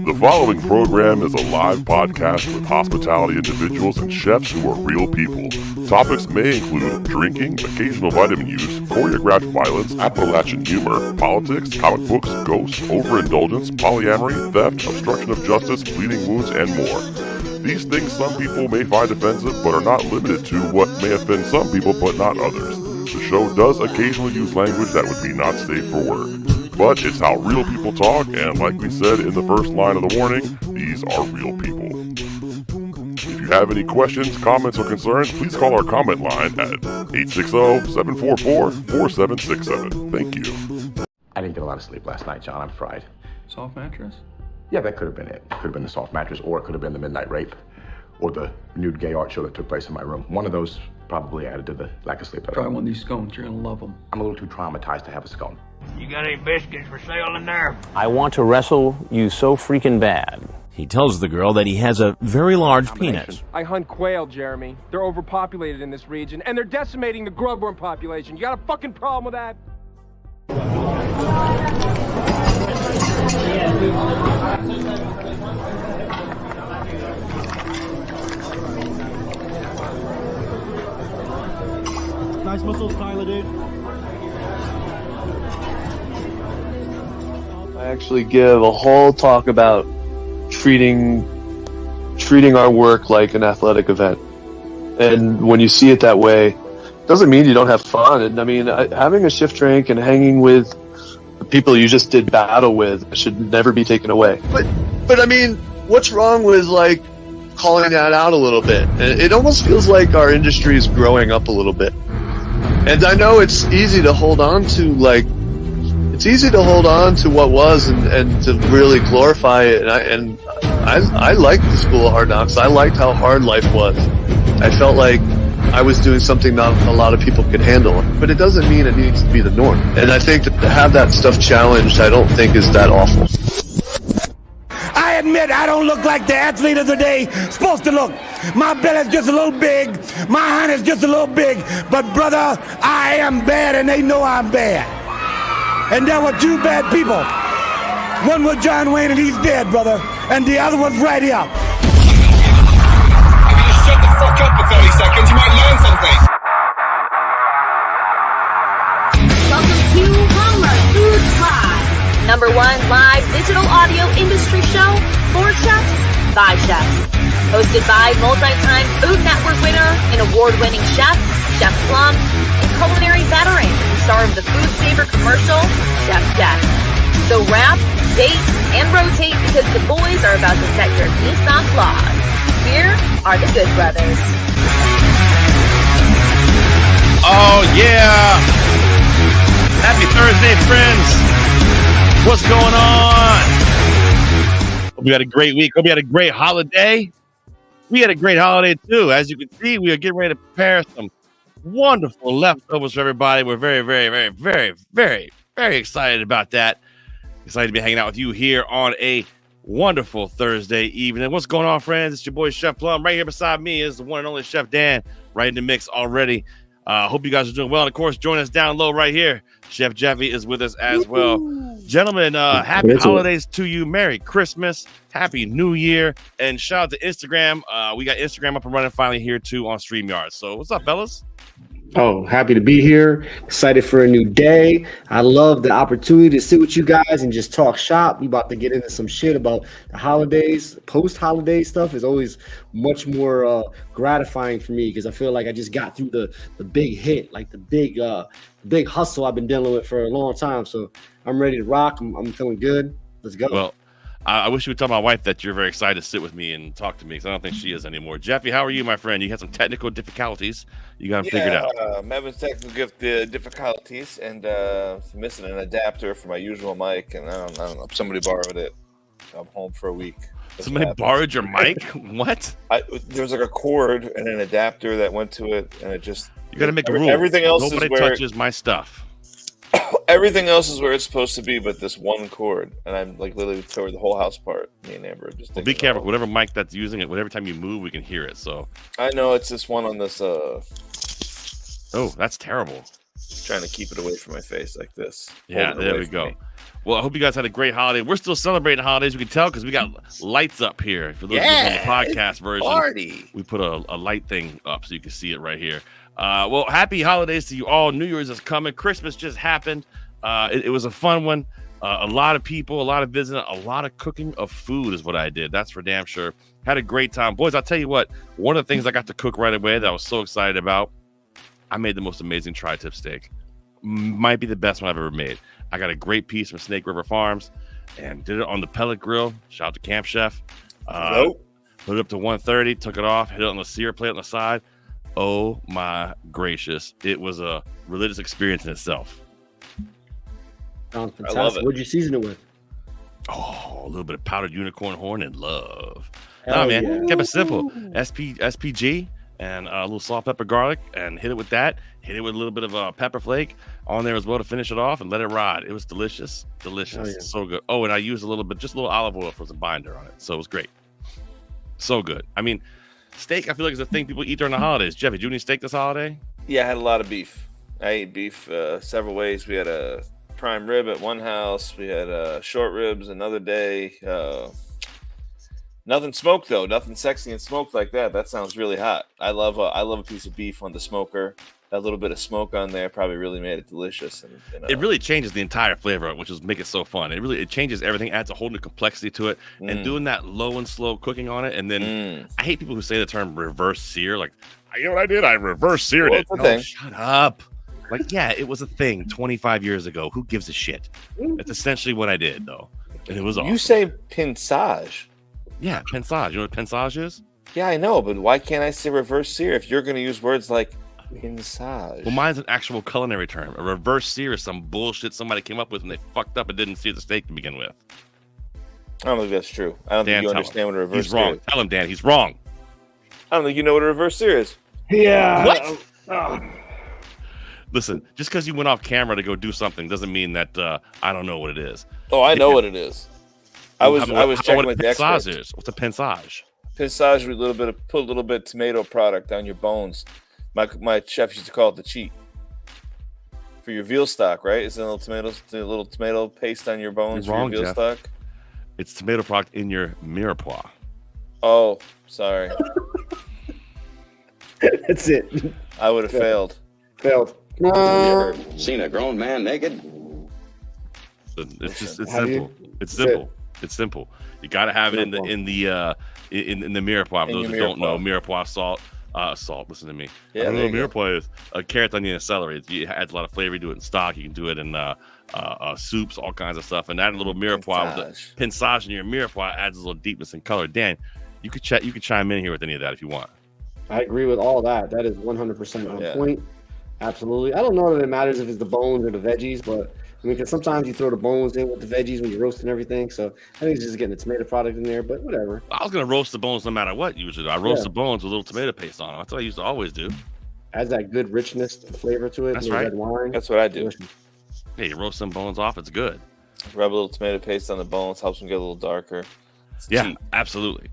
The following program is a live podcast with hospitality individuals and chefs who are real people. Topics may include drinking, occasional vitamin use, choreographed violence, Appalachian humor, politics, comic books, ghosts, overindulgence, polyamory, theft, obstruction of justice, bleeding wounds, and more. These things some people may find offensive, but are not limited to what may offend some people but not others. The show does occasionally use language that would be not safe for work. But it's how real people talk, and like we said in the first line of the warning, these are real people. If you have any questions, comments, or concerns, please call our comment line at 860-744-4767. Thank you. I didn't get a lot of sleep last night, John. I'm fried. Soft mattress? Yeah, that could have been it. It could have been the soft mattress, or it could have been the midnight rape, or the nude gay art show that took place in my room. One of those probably added to the lack of sleep. Try one of these scones. You're going to love them. I'm a little too traumatized to have a scone. You got any biscuits for sale in there? I want to wrestle you so freaking bad. He tells the girl that he has a very large penis. I hunt quail, Jeremy. They're overpopulated in this region, and they're decimating the grubworm population. You got a fucking problem with that? Nice muscles, Tyler, dude. I actually give a whole talk about treating our work like an athletic event. And when you see it that way, doesn't mean you don't have fun. And I mean, having a shift drink and hanging with the people you just did battle with should never be taken away. But I mean, what's wrong with like calling that out a little bit? It almost feels like our industry is growing up a little bit. And I know it's easy to hold on to what was and to really glorify it. And I liked the School of Hard Knocks. I liked how hard life was. I felt like I was doing something not a lot of people could handle. But it doesn't mean it needs to be the norm. And I think that to have that stuff challenged, I don't think is that awful. I admit I don't look like the athlete of the day supposed to look. My belly's just a little big, my hand is just a little big, but brother, I am bad and they know I'm bad. And there were two bad people. One was John Wayne and he's dead, brother, and the other was right here. If you just shut the fuck up for 30 seconds, you might learn something. Welcome to Plumluvfoods Live, #1 live digital audio industry show for chefs by chefs. Hosted by multi-time Food Network winner and award-winning chef, Chef Plum, and culinary veteran, star of the Food Saver commercial, Chef Jeff. So wrap, date, and rotate because the boys are about to set your Nissan flaws. Here are the Good Brothers. Oh, yeah! Happy Thursday, friends! What's going on? Hope you had a great week. Hope you had a great holiday. We had a great holiday, too. As you can see, we are getting ready to prepare some wonderful leftovers for everybody. We're very, very, very, very, very, very excited about that. Excited to be hanging out with you here on a wonderful Thursday evening. What's going on, friends? It's your boy, Chef Plum. Right here beside me is the one and only Chef Dan, right in the mix already. Hope you guys are doing well. And, of course, join us down low right here. Chef Jeffy is with us as well. Gentlemen, happy holidays to you. Merry Christmas. Happy New Year. And shout out to Instagram. We got Instagram up and running finally here, too, on StreamYard. So what's up, fellas? Oh, happy to be here. Excited for a new day. I love the opportunity to sit with you guys and just talk shop. We about to get into some shit about the holidays. Post-holiday stuff is always much more gratifying for me because I feel like I just got through the big hit, like the big hustle I've been dealing with for a long time. So I'm ready to rock. I'm feeling good. Let's go. Well, I wish you would tell my wife that you're very excited to sit with me and talk to me because I don't think she is anymore. Jeffy, how are you, my friend? You had some technical difficulties. You got them figured out. I'm having technical difficulties and missing an adapter for my usual mic, and I don't know. Somebody borrowed it. I'm home for a week. Somebody borrowed your mic? What? There was like a cord and an adapter that went to it, and it just... You got to make a rule. Everything else Nobody touches my stuff. Everything else is where it's supposed to be, but this one cord, and I'm like literally tore the whole house apart. Me and Amber just. Well, be careful. Whatever mic that's using it, whatever time you move, we can hear it. So. I know it's this one on this. Oh, that's terrible. Trying to keep it away from my face like this. Yeah, Hold it there away we from go. me. Well, I hope you guys had a great holiday. We're still celebrating holidays. We can tell because we got lights up here. For those of you on the podcast version, party. We put a light thing up so you can see it right here. Well, happy holidays to you all. New Year's is coming. Christmas just happened. It was a fun one. A lot of people, a lot of visiting, a lot of cooking of food is what I did. That's for damn sure. Had a great time. Boys, I'll tell you what, one of the things I got to cook right away that I was so excited about, I made the most amazing tri-tip steak. Might be the best one I've ever made. I got a great piece from Snake River Farms and did it on the pellet grill. Shout out to Camp Chef. Put it up to 130, took it off, hit it on the sear plate on the side. Oh my gracious. It was a religious experience in itself. Sounds I love fantastic. it. What'd you season it with? Oh, a little bit of powdered unicorn horn and love. Hell Nah, man, yeah. kept it simple. SPG and a little salt, pepper, garlic, and hit it with that. Hit it with a little bit of pepper flake on there as well to finish it off and let it ride. It was delicious, delicious, yeah. so good. Oh, and I used a little olive oil for some binder on it, so it was great. So good. I mean, steak, I feel like is a thing people eat during the holidays. Jeff, did you eat any steak this holiday? Yeah, I had a lot of beef. I ate beef several ways. We had a prime rib at one house. We had short ribs another day. Nothing smoked though. Nothing sexy and smoked like that. That sounds really hot. I love a piece of beef on the smoker. That little bit of smoke on there probably really made it delicious. And It really changes the entire flavor, of it, which is make it so fun. It changes everything, adds a whole new complexity to it, and doing that low and slow cooking on it. And then I hate people who say the term reverse sear. Like, you know what I did? I reverse seared Well, it. it's a No, thing. shut up. Like, yeah, it was a thing 25 years ago. Who gives a shit? It's essentially what I did, though, and it was awesome. You say pinçage. Yeah, pinçage. You know what pinçage is? Yeah, I know, but why can't I say reverse sear if you're going to use words like pinçage? Well, mine's an actual culinary term. A reverse sear is some bullshit somebody came up with when they fucked up and didn't sear the steak to begin with. I don't think that's true. I don't think you tell understand him. what a reverse He's sear wrong. is. Tell him, Dan. He's wrong. I don't think you know what a reverse sear is. Yeah. What? Listen, just because you went off camera to go do something doesn't mean that I don't know what it is. Oh, I know what it is. I was checking what with a the pinçage experts. is. What's a pinçage? Pinçage with put a little bit of tomato product on your bones. My chef used to call it the cheat. For your veal stock, right? Isn't a little tomato paste on your bones You're wrong, for your veal Jeff. stock? It's tomato product in your mirepoix. Oh, sorry. That's it. I would have failed. Failed. Seen a grown man naked? It's Have simple. you? It's simple. It's simple. You got to have it in the mirepoix. For In those who your don't know, mirepoix. mirepoix salt. Listen to me. Yeah, I don't know there what you go. mirepoix is. Carrot, onion, and celery. It adds a lot of flavor. You do it in stock. You can do it in soups, all kinds of stuff. And add a little mirepoix with the pinçage in your mirepoix adds a little deepness and color. Dan, you could chime in here with any of that if you want. I agree with all that. That is 100% on Yeah. point. Absolutely. I don't know that it matters if it's the bones or the veggies, but I mean, because sometimes you throw the bones in with the veggies when you roast and everything. So I think it's just getting the tomato product in there, but whatever. I was gonna roast the bones no matter what. Usually, I roast Yeah. the bones with a little tomato paste on them. That's what I used to always do. Adds that good richness, flavor to it. That's little right. Red wine. That's what I do. Delicious. Hey, you roast some bones off. It's good. Rub a little tomato paste on the bones, helps them get a little darker. It's Yeah, cheap. absolutely.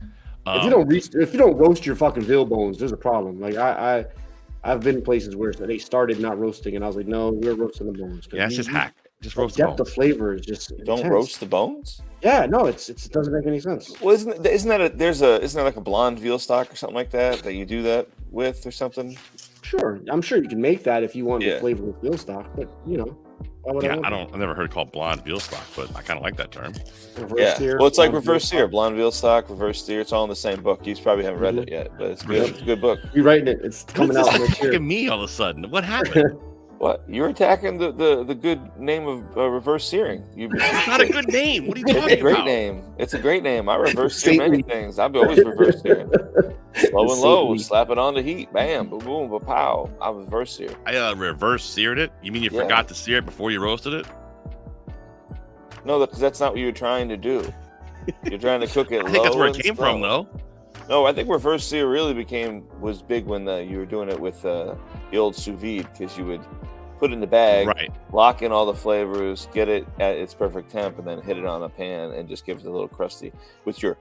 If you don't roast your fucking veal bones, there's a problem. Like I've been in places where they started not roasting, and I was like, no, we're roasting the bones. Yeah, it's just hack. Just roast the Depth bones. of flavor is just Don't intense. roast the bones? Yeah, no, it doesn't make any sense. Well, isn't that like a blonde veal stock or something like that you do that with or something? Sure, I'm sure you can make that if you want Yeah. the flavor of veal stock, but you know, why would I Yeah, want I've never heard it called blonde veal stock, but I kind of like that term. that? Reverse Yeah. sear, Well, it's like blonde reverse veal sear, stock. blonde veal stock, reverse sear. It's all in the same book. You probably haven't read it yet, but it's good. It's a good book. Rewriting it. It's coming What's out this next year. attacking me all of a sudden? What happened? What? You're attacking the good name of reverse searing. It's not a good name. What are you It's a talking great about? name. It's a great name. I reverse sear many things. I've always reverse searing. Low and low, slap it on the heat. Bam, boom, boom, ba pow. I reverse sear. I reverse seared it. You mean you Yeah. forgot to sear it before you roasted it? No, because that's not what you're trying to do. You're trying to cook it low. I think that's where it and came slow. from, though. No, I think reverse sear really was big when you were doing it with the old sous vide, because you would put it in the bag, Right. lock in all the flavors, get it at its perfect temp, and then hit it on a pan and just give it a little crusty. With your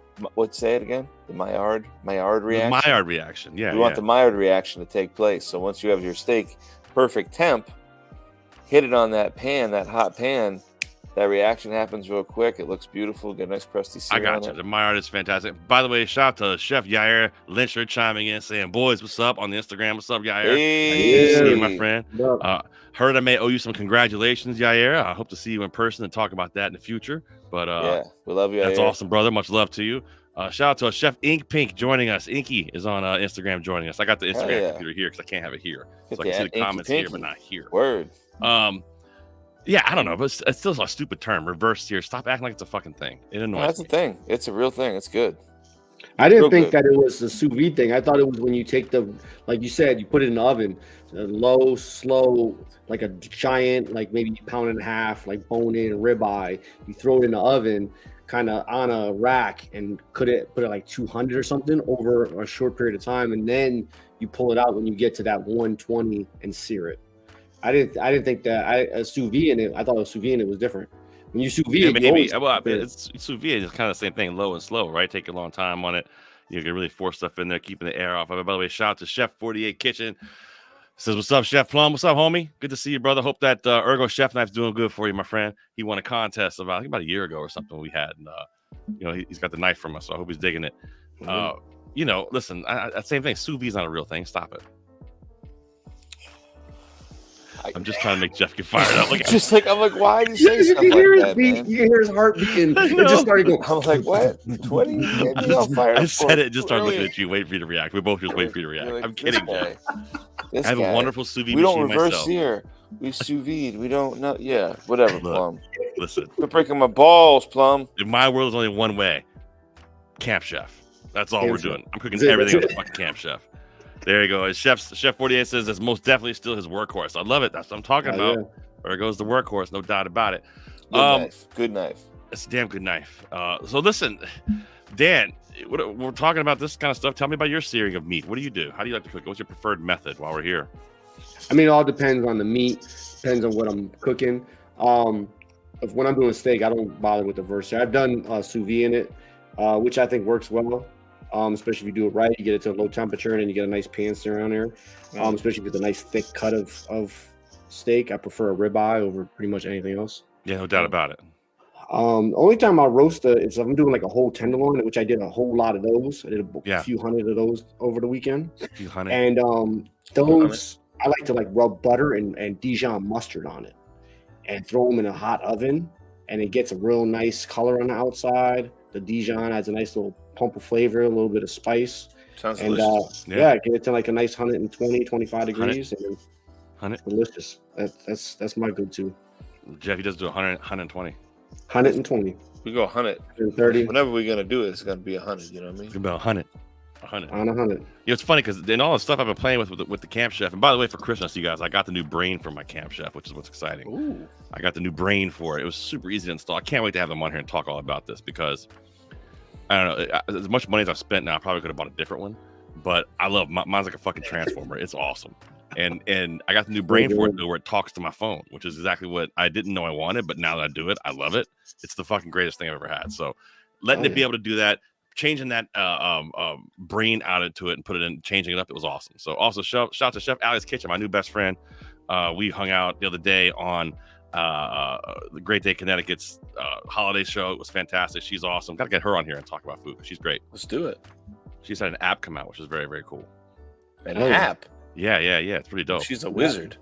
say it again? The Maillard reaction. Maillard reaction. Yeah. You want the Maillard reaction to take place. So once you have your steak perfect temp, hit it on that pan, that hot pan, that reaction happens real quick. It looks beautiful. Get a nice crusty sear I got on you. it. The Maillard is fantastic. By the way, shout out to Chef Yair Lyncher chiming in, saying, "Boys, what's up?" on the Instagram. What's up, Yair? Hey. Good to see you, my friend. Heard I may owe you some congratulations, Yair. I hope to see you in person and talk about that in the future. But yeah, we love you. That's Yair. awesome, brother. Much love to you. Shout out to Chef Ink Pink joining us. Inky is on Instagram joining us. I got the Instagram computer here because I can't have it here, so I can see the comments here, but not here. Word. Yeah, I don't know, but it's still a stupid term. Reverse sear. Stop acting like it's a fucking thing. It annoys me. That's a thing. It's a real thing. It's good. I didn't think that it was a sous vide thing. I thought it was when you take like you said, you put it in the oven, low, slow, like a giant, like maybe a pound and a half, like bone-in ribeye. You throw it in the oven, kind of on a rack, and put it like 200 or something over a short period of time, and then you pull it out when you get to that 120 and sear it. I didn't think that a sous vide in it. I thought a sous vide in it was different. When you sous vide, yeah, maybe. Well, it's sous vide is kind of the same thing, low and slow, right? Take a long time on it. You can really force stuff in there, keeping the air off. By the way, shout out to Chef 48 Kitchen. Says, "What's up, Chef Plum? What's up, homie? Good to see you, brother. Hope that Ergo Chef Knife's doing good for you, my friend. He won a contest about a year ago or something we had, and he's got the knife from us, so I hope he's digging it. Listen, same thing. Sous vide's not a real thing. Stop it. I'm just trying to make Jeff get fired up. I'm like, why did you say stuff like that, man? You can hear his heart beating. It just started going. I'm like, what? 20? I said it and just started looking at you, waiting for you to react. We both just wait for you to react. Like, I'm kidding, Jeff. I have a wonderful sous vide We don't machine reverse myself. sear. We sous vide. We don't know. Yeah, whatever, Plum. Listen. You're breaking my balls, Plum. In my world, is only one way. Camp Chef. That's all we're doing. I'm cooking That's everything it. with the fucking Camp Chef. There you go. Chef 48 says that's most definitely still his workhorse. I love it. That's what I'm talking about. Yeah. There goes the workhorse, no doubt about it. Good knife. It's a damn good knife. So listen, Dan, we're talking about this kind of stuff. Tell me about your searing of meat. What do you do? How do you like to cook? What's your preferred method while we're here? I mean, it all depends on the meat. Depends on what I'm cooking. If when I'm doing steak, I don't bother with the verse. I've done sous vide in it, which I think works well. Especially if you do it right, you get it to a low temperature, and then you get a nice pan sear on there. Especially with a nice thick cut of steak. I prefer a ribeye over pretty much anything else. Yeah, no doubt about it. Only time I'll roast is if I'm doing like a whole tenderloin, which I did a whole lot of those. I did a few hundred of those over the weekend. A few hundred. And those I like to rub butter and Dijon mustard on it, and throw them in a hot oven, and it gets a real nice color on the outside. The Dijon adds a nice little pump of flavor, a little bit of spice. Sounds and delicious. Get it to like a nice 120, 25 degrees. 100. Delicious. That's my go-to. Jeff, he does do 100, 120. 120. We go 100. 130. Whenever we're gonna do it, it's gonna be 100. You know what I mean? It's gonna be 100. 100. On 100. It's funny because in all the stuff I've been playing with the Camp Chef, and by the way, for Christmas, you guys, I got the new brain for my Camp Chef, which is what's exciting. Ooh. I got the new brain for it. It was super easy to install. I can't wait to have them on here and talk all about this because I don't know, as much money as I've spent now, I probably could have bought a different one, but I love mine's like a fucking transformer. It's awesome. And I got the new brain for it though, where it talks to my phone, which is exactly what I didn't know I wanted, but now that I do it, I love it. It's the fucking greatest thing I've ever had. So letting it be able to do that, changing that brain out into it and put it in, changing it up, it was awesome. So also shout out to Chef Allie's Kitchen, my new best friend. We hung out the other day on the Great Day Connecticut's holiday show. It was fantastic. She's awesome. Gotta get her on here and talk about food. She's great. Let's do it. She's had an app come out, which is very, very cool. An app? Yeah. It's pretty dope. She's a wizard.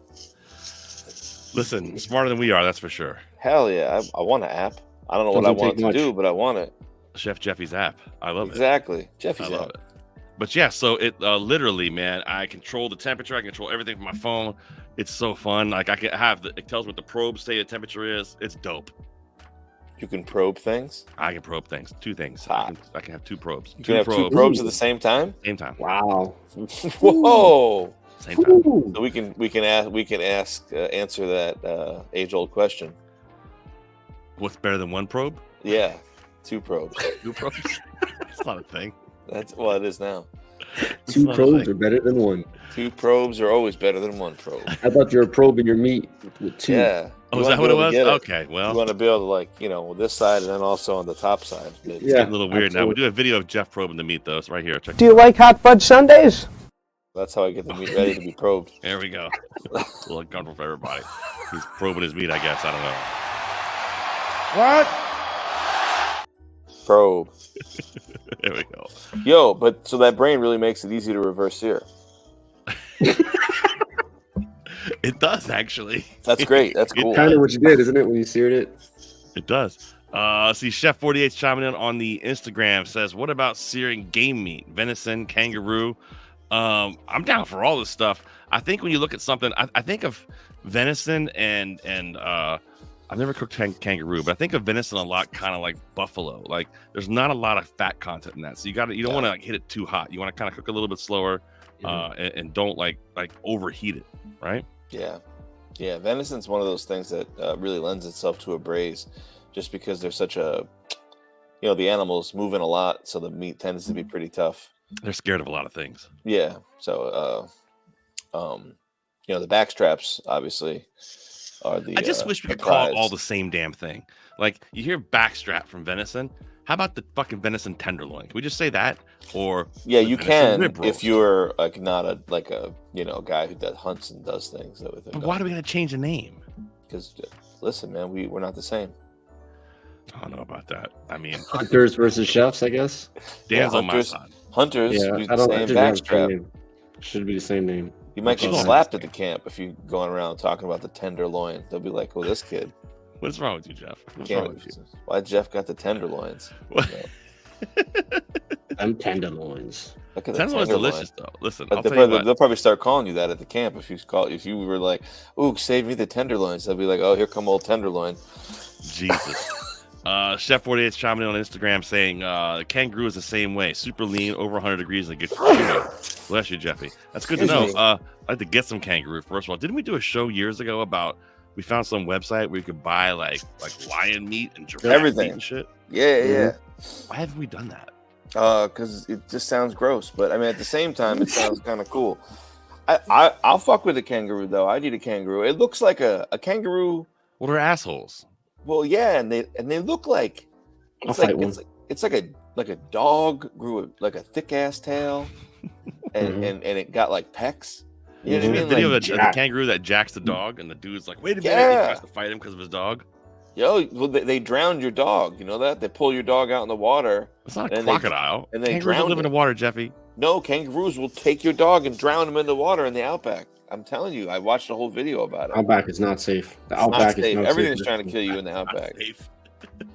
Listen, smarter than we are, that's for sure. Hell yeah. I want an app. I don't know what I want to do, but I want it. Chef Jeffy's app. I love it. Exactly. Jeffy's I love app. it. But yeah, so it literally, man, I control the temperature. I control everything from my phone. It's so fun. Like I can have it tells me what the probe say the temperature is. It's dope. You can probe things? I can probe things. Two things. I can have two probes. You can have two probes at the same time? Same time. Wow. Whoa. Same time. So we can answer that age-old question. What's better than one probe? Yeah. Two probes. Two probes? That's not a thing. It is now. Two probes are better than one. Two probes are always better than one probe. I thought you were probing your meat with two. Yeah. Oh, is that what it was? Okay, well. You want to be able to, this side and then also on the top side. It's getting a little weird now. We do a video of Jeff probing the meat, though. It's right here. Do you like hot fudge sundaes? That's how I get the meat ready to be probed. There we go. A little uncomfortable for everybody. He's probing his meat, I guess. I don't know. What? Probe. There we go. Yo, but so that brain really makes it easy to reverse sear. It does, actually. That's great. That's cool. Kind of what you did, isn't it, when you seared it? It does. See, Chef 48's chiming in on the Instagram, says, what about searing game meat, venison, kangaroo? I'm down for all this stuff. I think when you look at something, I think of venison and I've never cooked kangaroo, but I think of venison a lot kind of like buffalo. Like there's not a lot of fat content in that, so you don't want to like hit it too hot. You want to kind of cook a little bit slower, and don't like overheat it, right? Yeah. Venison's one of those things that really lends itself to a braise, just because there's such a, the animal's moving a lot, so the meat tends to be pretty tough. They're scared of a lot of things. Yeah. So, the back straps obviously are the. I just wish we could call it all the same damn thing. Like you hear backstrap from venison. How about the fucking venison tenderloin? Can we just say that? Or you can if you're like not a guy who does hunts and does things. But why do we gotta change the name? Because listen, man, we're not the same. I don't know about that. I mean, hunters versus chefs, I guess. Dan's on my side. Hunters, yeah, use the same backstrap. Should be the same name. You might get slapped at the camp if you're going around talking about the tenderloin. They'll be like, "Oh, this kid." What's wrong with you, Jeff? What's wrong with you? Why Jeff got the tenderloins? I'm tenderloins. Tenderloins delicious though. Listen, they'll probably start calling you that at the camp if you were like, "Ooh, save me the tenderloins." They'll be like, "Oh, here come old tenderloin." Jesus. Chef 48's chiming in on Instagram saying kangaroo is the same way, super lean, over 100 degrees, and good. Bless you, Jeffy. That's good to know. I'd like to get some kangaroo. First of all, didn't we do a show years ago about? We found some website where you could buy like lion meat and giraffe meat and shit. Yeah. Why haven't we done that? Because it just sounds gross. But I mean, at the same time, it sounds kind of cool. I'll fuck with a kangaroo though. I need a kangaroo. It looks like a kangaroo. Well, they're assholes. Well, yeah, and they look like it's like a dog grew like a thick ass tail, and it got like pecs. You know what I mean? Video of the kangaroo that jacks the dog, and the dude's like, "Wait a minute!" He tries to fight him because of his dog. Yo, well, they drowned your dog. You know that? They pull your dog out in the water. It's not a crocodile. And they kangaroos live in the water, Jeffy. No, kangaroos will take your dog and drown him in the water in the outback. I'm telling you, I watched a whole video about it. Outback is not safe. The outback is not Everything's safe. trying to kill you in the outback.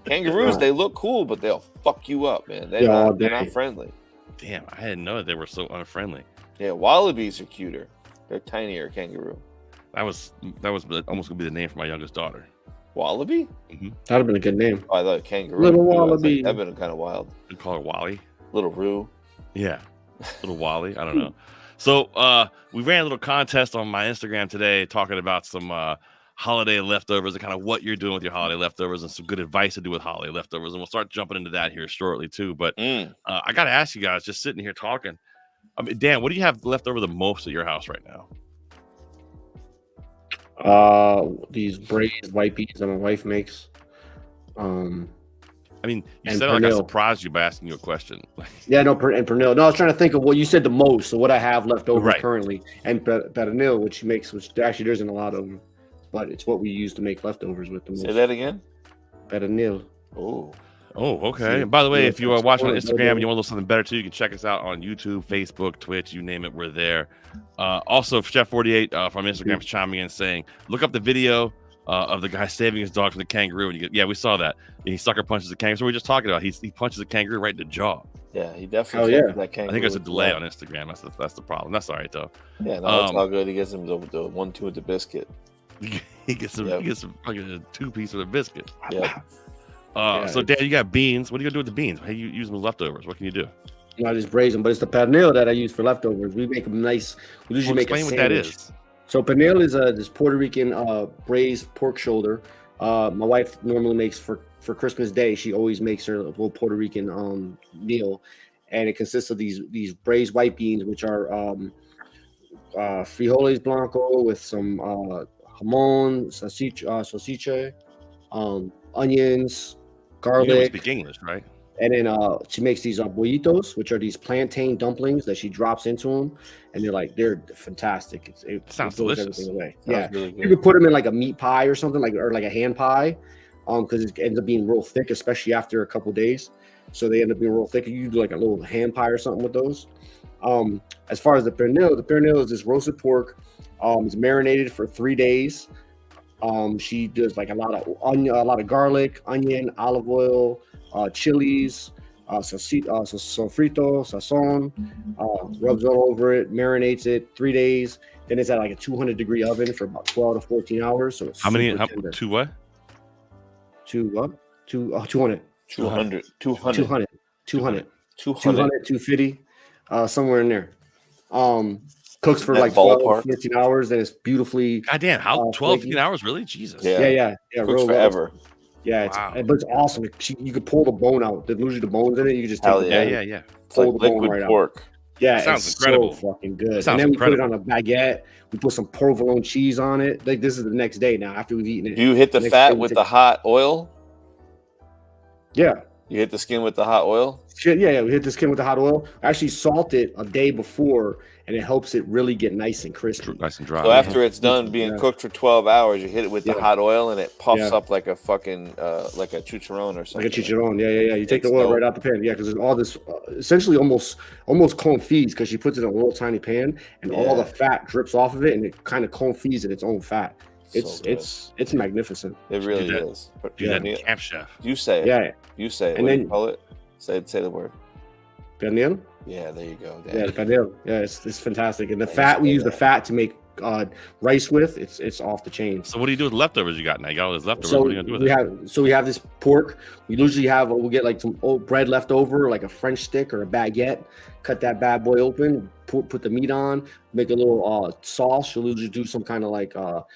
Kangaroos, they look cool, but they'll fuck you up, man. They're not friendly. Damn, I didn't know that they were so unfriendly. Yeah, wallabies are cuter. They're tinier kangaroo. That was almost gonna be the name for my youngest daughter. Wallaby? Mm-hmm. That'd have been a good name. Oh, I thought kangaroo. Little wallaby. That'd been kind of wild. We'd call her Wally. Little Roo. Yeah, little Wally. I don't know. So we ran a little contest on my Instagram today, talking about some holiday leftovers and kind of what you're doing with your holiday leftovers and some good advice to do with holiday leftovers. And we'll start jumping into that here shortly too. But I got to ask you guys, just sitting here talking. I mean, Dan, what do you have left over the most at your house right now? These braised white peas that my wife makes. I mean, you said it like I surprised you by asking you a question. Yeah, no, and pernil. No, I was trying to think of what you said the most, so what I have left over currently, and pernil, which she makes, which actually there isn't a lot of them, but it's what we use to make leftovers with the most. Say that again. Pernil. Oh, okay. And by the way, if you are watching on Instagram and you want to know something better too, you can check us out on YouTube, Facebook, Twitch, you name it, we're there. Also, Chef 48 from Instagram is chiming in saying, look up the video of the guy saving his dog from the kangaroo. And we saw that. He sucker punches the kangaroo. So we were just talking about. He punches the kangaroo right in the jaw. Yeah, he definitely. That kangaroo. I think there's a delay on Instagram. That's the problem. That's all right though. Yeah, no, it's all good. He gets him the 1-2 with the biscuit. He gets some fucking 2-piece with a biscuit. Yeah. So Dan, you got beans. What are you gonna do with the beans? How do you use them as leftovers? What can you do? I just braise them, but it's the pernil that I use for leftovers. We make them nice. We usually make a sandwich. Explain what that is. So pernil is this Puerto Rican braised pork shoulder. My wife normally makes for Christmas Day. She always makes her little Puerto Rican meal, and it consists of these braised white beans, which are frijoles blanco with some jamon, salchicha, onions, garlic. You don't speak English, right? And then she makes these bollitos, which are these plantain dumplings that she drops into them, and they're fantastic. It sounds blows delicious. everything away. Sounds really good. You could put them in like a meat pie or something, or like a hand pie, because it ends up being real thick, especially after a couple days. So they end up being real thick. You do like a little hand pie or something with those. As far as the pernil is this roasted pork. It's marinated for 3 days. She does like a lot of garlic, onion, olive oil, chilies, sofrito, sazon, rubs all over it, marinates it 3 days. Then it's at like a 200-degree oven for about 12 to 14 hours. So it's How many? tender. Two what? 200. 250, somewhere in there. Cooks for That like 12, ballpark. 14 hours, and it's beautifully. Goddamn, how 12, 15 hours? Really? Jesus. Yeah. Cooks real forever. low. Yeah, Wow. but it's awesome. You could pull the bone out. There's usually the bones in it. You can just take Hell the yeah. bone, Yeah. It's like pull the bone liquid right pork. out. Yeah, That sounds it's incredible. so fucking good. That sounds And then we incredible. put it on a baguette. We put some provolone cheese on it. Like this is the next day now after we've eaten it. Do you hit the Next fat day we with take- the hot oil? Yeah. You hit the skin with the hot oil? Yeah. We hit the skin with the hot oil. I actually salt it a day before, and it helps it really get nice and crispy. Nice and dry. So after it's done being Yeah. cooked for 12 hours, you hit it with the Yeah. hot oil and it puffs Yeah. up like a fucking like a chicharron or something. Like a chicharron, yeah. You take the It's oil dope. right out the pan, because there's all this, essentially almost confits, because she puts it in a little tiny pan, and all the fat drips off of it, and it kind of confits in its own fat. So good. It's magnificent. It really Do that. is. But Do that Neil, Camp Chef. you say it. Yeah, You say it. And What do then- you call it? Say the word. pernil. Yeah, there you go. Yeah, the pernil. Yeah, it's fantastic, and the Thanks fat we for use the that. fat to make rice with. It's off the chain. So what do you do with leftovers you got now? You got all those leftovers. What are you gonna do with it? We have this pork. We usually we'll get like some old bread left over, like a French stick or a baguette. Cut that bad boy open. Put the meat on. Make a little sauce. You'll usually do some kind of like garlic.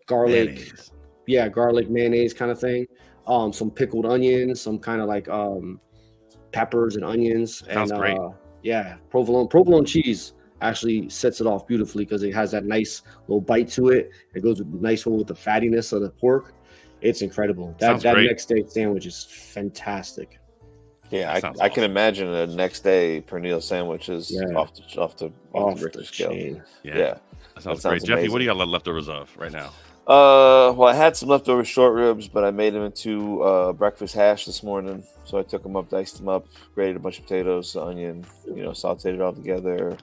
Mayonnaise. Yeah, garlic mayonnaise kind of thing. Some pickled onions. Some kind of like peppers and onions. Sounds and great. yeah, provolone cheese actually sets it off beautifully because it has that nice little bite to it. It goes nice with the fattiness of the pork. It's incredible. That Sounds great. next day sandwich is fantastic. Yeah, That sounds I can imagine a next day pernil sandwich is Yeah. off the Richter scale. chain. Yeah. Yeah. That sounds That great. sounds Jeffy, what do amazing. you got leftovers of right now? Well, I had some leftover short ribs, but I made them into breakfast hash this morning. So I took them up, diced them up, grated a bunch of potatoes, onion, sauteed it all together,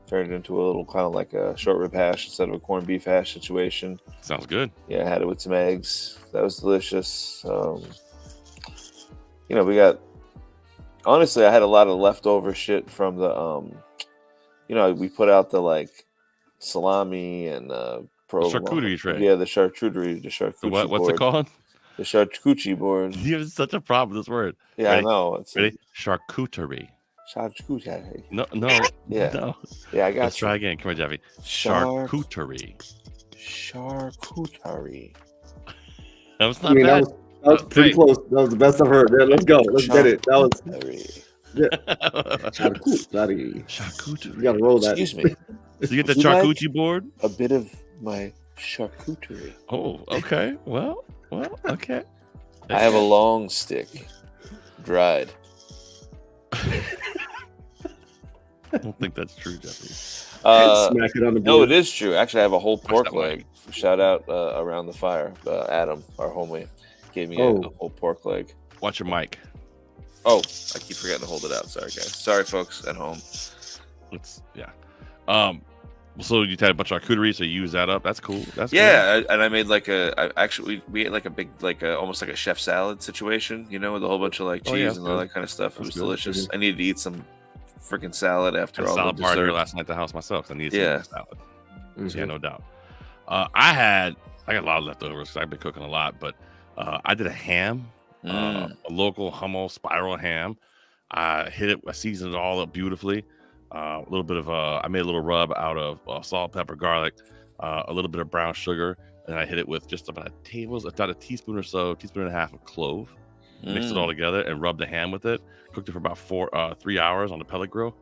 turned it into a little kind of like a short rib hash instead of a corned beef hash situation. Sounds good. Yeah, I had it with some eggs. That was delicious. We got. Honestly, I had a lot of leftover shit from the. We put out the like salami and provolone. Charcuterie tray. Yeah, the charcuterie. What's board. it called? The charcuterie board. You have such a problem with this word. Yeah, Ready? I know. It's Ready? Charcuterie. charcuterie. No. Yeah. No. Yeah, I got Let's try again. Come on, Jeffy. Charcuterie. Charcuterie. That was not bad. That was pretty Hey. close. That was the best I've heard. Yeah, let's go. Let's get it. That was Charcuterie. charcuterie. Charcuterie. You gotta roll that. Excuse me. So you get the Would you like- charcuterie board? A bit of my charcuterie. Oh, okay. Well, okay. I have a long stick, dried. I don't think that's true, Jeffy. Smack it on the No, board. it is true. Actually, I have a whole pork that way. leg. Shout out around the fire. Adam, our homie, gave me a whole pork leg. Watch your mic. Oh, I keep forgetting to hold it out. Sorry, guys. Sorry, folks at home. So you had a bunch of charcuterie, so you use that up. That's cool. That's Yeah, and I made like we ate like a big, almost like a chef salad situation, with a whole bunch of like cheese Oh, yeah, that's and all good. that kind of stuff. It That's was good. delicious. I needed to eat some freaking salad after Had a all salad the bar here dessert. last night at the house myself. I needed Yeah. some salad. So, yeah, no doubt. I got a lot of leftovers because I've been cooking a lot, but I did a ham, a local Hummel spiral ham. I seasoned it all up beautifully. A little bit of I made a little rub out of salt, pepper, garlic, a little bit of brown sugar, and I hit it with just about a teaspoon or so, teaspoon and a half of clove. Mixed it all together and rubbed the ham with it. Cooked it for about 3 hours on the pellet grill.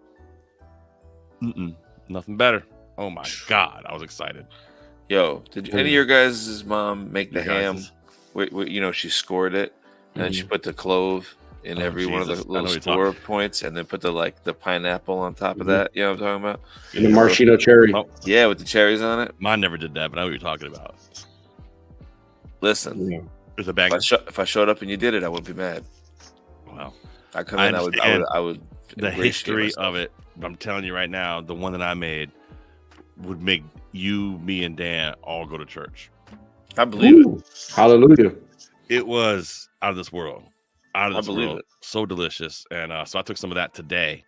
Nothing better. Oh my God, I was excited. Yo, did any of your guys' mom make the Your ham? guys's. She scored it, and then she put the clove in every one of the Jesus. I know little what you're store points, and then put the pineapple on top of that. You know what I'm talking about? And the maraschino cherry. Oh, Yeah, with the cherries on it. mine never did that, but I know what you're talking about. Listen, Yeah. There's a bag. if I showed up and you did it, I wouldn't be mad. Wow. I come in, I would The ingratiate history myself. of it. I'm telling you right now, the one that I made would make you, me, and Dan all go to church. I believe it. Hallelujah. It was out of this world. Out of I this believe world. it. So delicious. And so I took some of that today.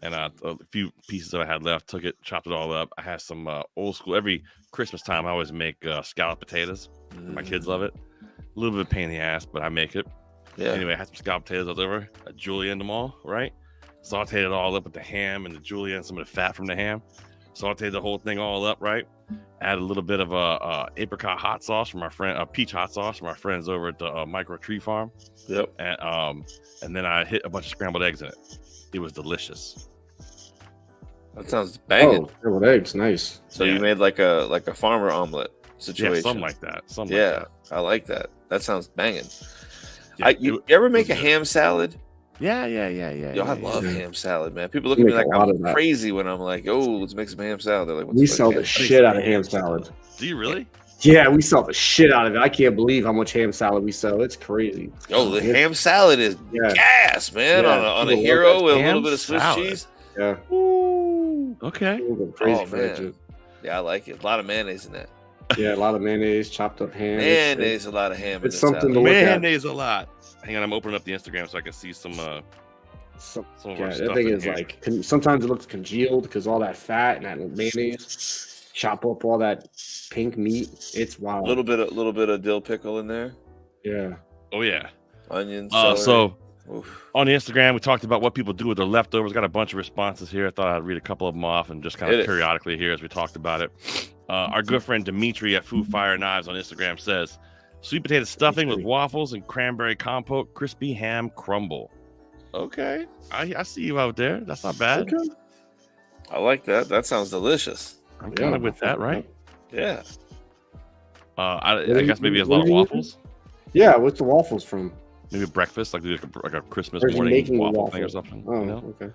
And a few pieces that I had left, took it, chopped it all up. I had some old school. Every Christmas time, I always make scalloped potatoes. My kids love it. A little bit of a pain in the ass, but I make it. Yeah. Anyway, I had some scalloped potatoes left over. I julienned them all, right? Sauteed it all up with the ham and the julienne, some of the fat from the ham. Sauteed the whole thing all up, right? Add a little bit of apricot hot sauce from our friend, peach hot sauce from our friends over at the Micro Tree Farm. Yep. And then I hit a bunch of scrambled eggs in it. It was delicious. That sounds banging. Oh, scrambled eggs, nice. So you made like a farmer omelet situation. Yeah, something like that. I like that. That sounds banging. Yeah, you ever make a ham salad? Yeah. Yo, I love ham salad, man. People look at me like I'm crazy when I'm like, "Oh, let's make some ham salad." They're like, "What's We sell the shit out of ham salad. Do you really? Yeah, we sell the shit out of it. I can't believe how much ham salad we sell. It's crazy. Yo, the ham salad is gas, man. Yeah, on a people hero love with that a little ham bit of Swiss salad. cheese. Yeah. Okay. Crazy for that man. Yeah, I like it. A lot of mayonnaise in that. Yeah, a lot of mayonnaise, chopped up ham. Mayonnaise, a lot of ham. It's in something salad. to look at. Mayonnaise a lot. Hang on, I'm opening up the Instagram so I can see some of our Yeah, stuff that thing in is here. like sometimes it looks congealed because all that fat and that mayonnaise. Chop up all that pink meat. It's wild. A little bit of dill pickle in there. Yeah. Oh yeah. Onions. So on the Instagram, we talked about what people do with their leftovers. Got a bunch of responses here. I thought I'd read a couple of them off and just kind of Hit it. periodically here as we talked about it. Our good friend Dimitri at Food Fire Knives on Instagram says, sweet potato stuffing with waffles and cranberry compote, crispy ham crumble. Okay. I see you out there. That's not bad. Okay. I like that. That sounds delicious. I'm kind of with that, right? Yeah. I guess maybe a lot of waffles. Yeah, what's the waffles from? Maybe breakfast, like a Christmas Or is he morning making waffle thing or waffles? something. Oh, you know? okay.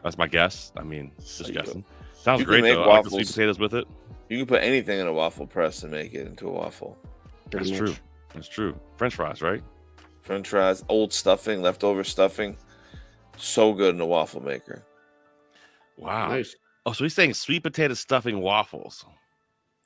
That's my guess. I mean, just guessing. Sounds You can great make though. I like the waffles. sweet potatoes with it. You can put anything in a waffle press and make it into a waffle. That's true. That's true. French fries, right? French fries, old stuffing, leftover stuffing. So good in a waffle maker. Wow. Nice. Oh, so he's saying sweet potato stuffing waffles.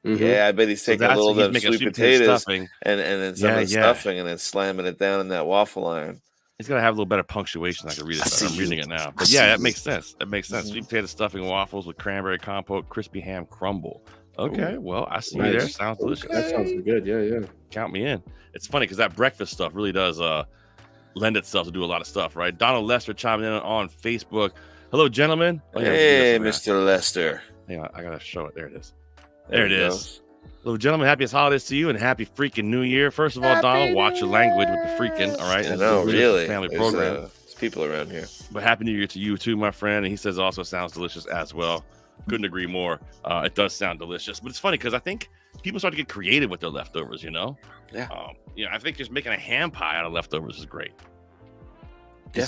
Mm-hmm. Yeah, I bet he's So taking a that's- little he's bit of making sweet sweet potato potatoes stuffing. and then some of the stuffing and then slamming it down in that waffle iron. He's gonna have a little better punctuation. I can read it better. I'm reading it now. But yeah, that makes sense. That makes sense. Sweet potato stuffing waffles with cranberry compote, crispy ham crumble. Okay, well, I see you there. Nice. Sounds delicious. That sounds good. Yeah. Count me in. It's funny because that breakfast stuff really does lend itself to do a lot of stuff, right? Donald Lester chimed in on Facebook. Hello, gentlemen. Oh, yeah, Hey, this Mr. Lester. Hang on, I gotta show it. There it is. There There it it is. goes. Hello, gentlemen. Happiest holidays to you and happy freaking New Year. First of all, Donald, watch your language with the freaking. All right, I This know, is a really. family There's, program. there's people around here. But happy New Year to you too, my friend. And he says it also sounds delicious as well. Couldn't agree more. It does sound delicious, but it's funny because I think people start to get creative with their leftovers. You know, Yeah. I think just making a ham pie out of leftovers is great. Yeah,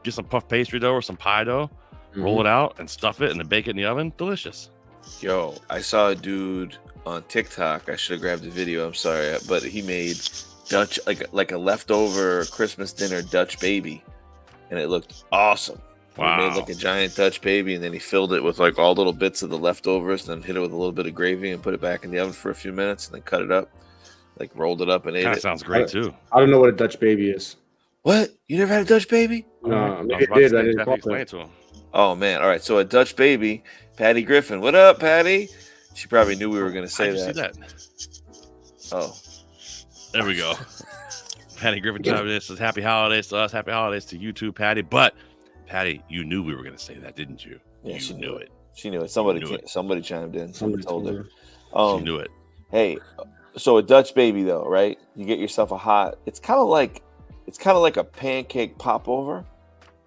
Get some puff pastry dough or some pie dough, roll it out and stuff it and then bake it in the oven. Delicious. Yo, I saw a dude on TikTok. I should have grabbed the video. I'm sorry, but he made Dutch like a leftover Christmas dinner Dutch baby, and it looked awesome. Wow. He made like a giant Dutch baby, and then he filled it with like all little bits of the leftovers, then hit it with a little bit of gravy and put it back in the oven for a few minutes, and then cut it up, like rolled it up and ate That it. sounds great too. I don't know what a Dutch baby is. What? You never had a Dutch baby? No, maybe I did. I didn't call Explain it. it to him. Oh man! All right, so a Dutch baby, Patty Griffin. What up, Patty? She probably knew we were going to say How'd you that. see that? Oh, There we go. Patty Griffin chimed in, says happy holidays to us, happy holidays to you too, Patty. But Patty, you knew we were going to say that, didn't you? yeah, you she knew it. She knew it. Somebody, knew it. somebody chimed in. Somebody told her. She knew it. Hey, so a Dutch baby though, right? You get yourself a hot. It's kind of like a pancake popover.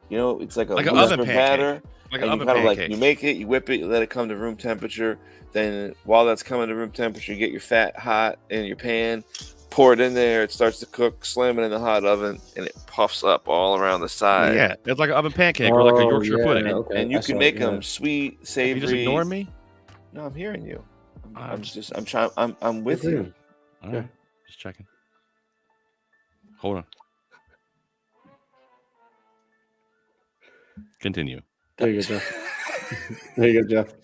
You know, it's like a Like an looser oven pancake. batter. Like And an you oven kind of like pancake. you make it, you whip it, you let it come to room temperature. Then while that's coming to room temperature, you get your fat hot in your pan, pour it in there. It starts to cook. Slam it in the hot oven, and it puffs up all around the side. Yeah, it's like an oven pancake or like a Yorkshire pudding. Okay. And you can make them sweet, savory. You just ignoring me? No, I'm hearing you. I'm with Good you. thing. All right, just checking. Hold on. Continue. There you go, Jeff. There you go, Jeff.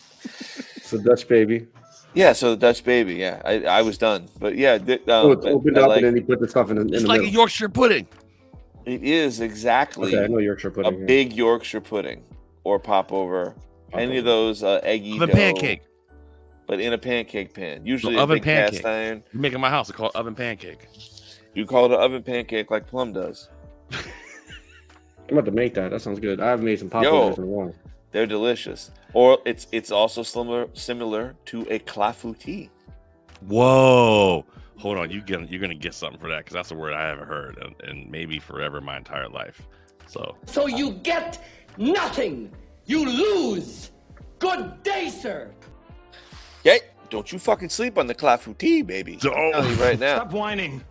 It's a Dutch baby. Yeah, so the Dutch baby. Yeah, I was done, but yeah, It's opened up and then you put the stuff in the It's like middle. a Yorkshire pudding. It is exactly. Okay, I know Yorkshire pudding. A big Yorkshire pudding or popover. Any of those eggy Oven dough, pancake. but in a pancake pan. Usually So a oven big pancake. cast iron. You make it in my house. I call it oven pancake. You call it an oven pancake like Plum does. I'm about to make that. That sounds good. I've made some Yo. popovers in a while. They're delicious. Or it's also similar to a clafouti. Whoa. Hold on. You're gonna get something for that because that's a word I haven't heard and maybe forever my entire life. So you get nothing. You lose. Good day, sir. Hey, don't you fucking sleep on the clafouti, baby. I'm telling you right now. Stop whining.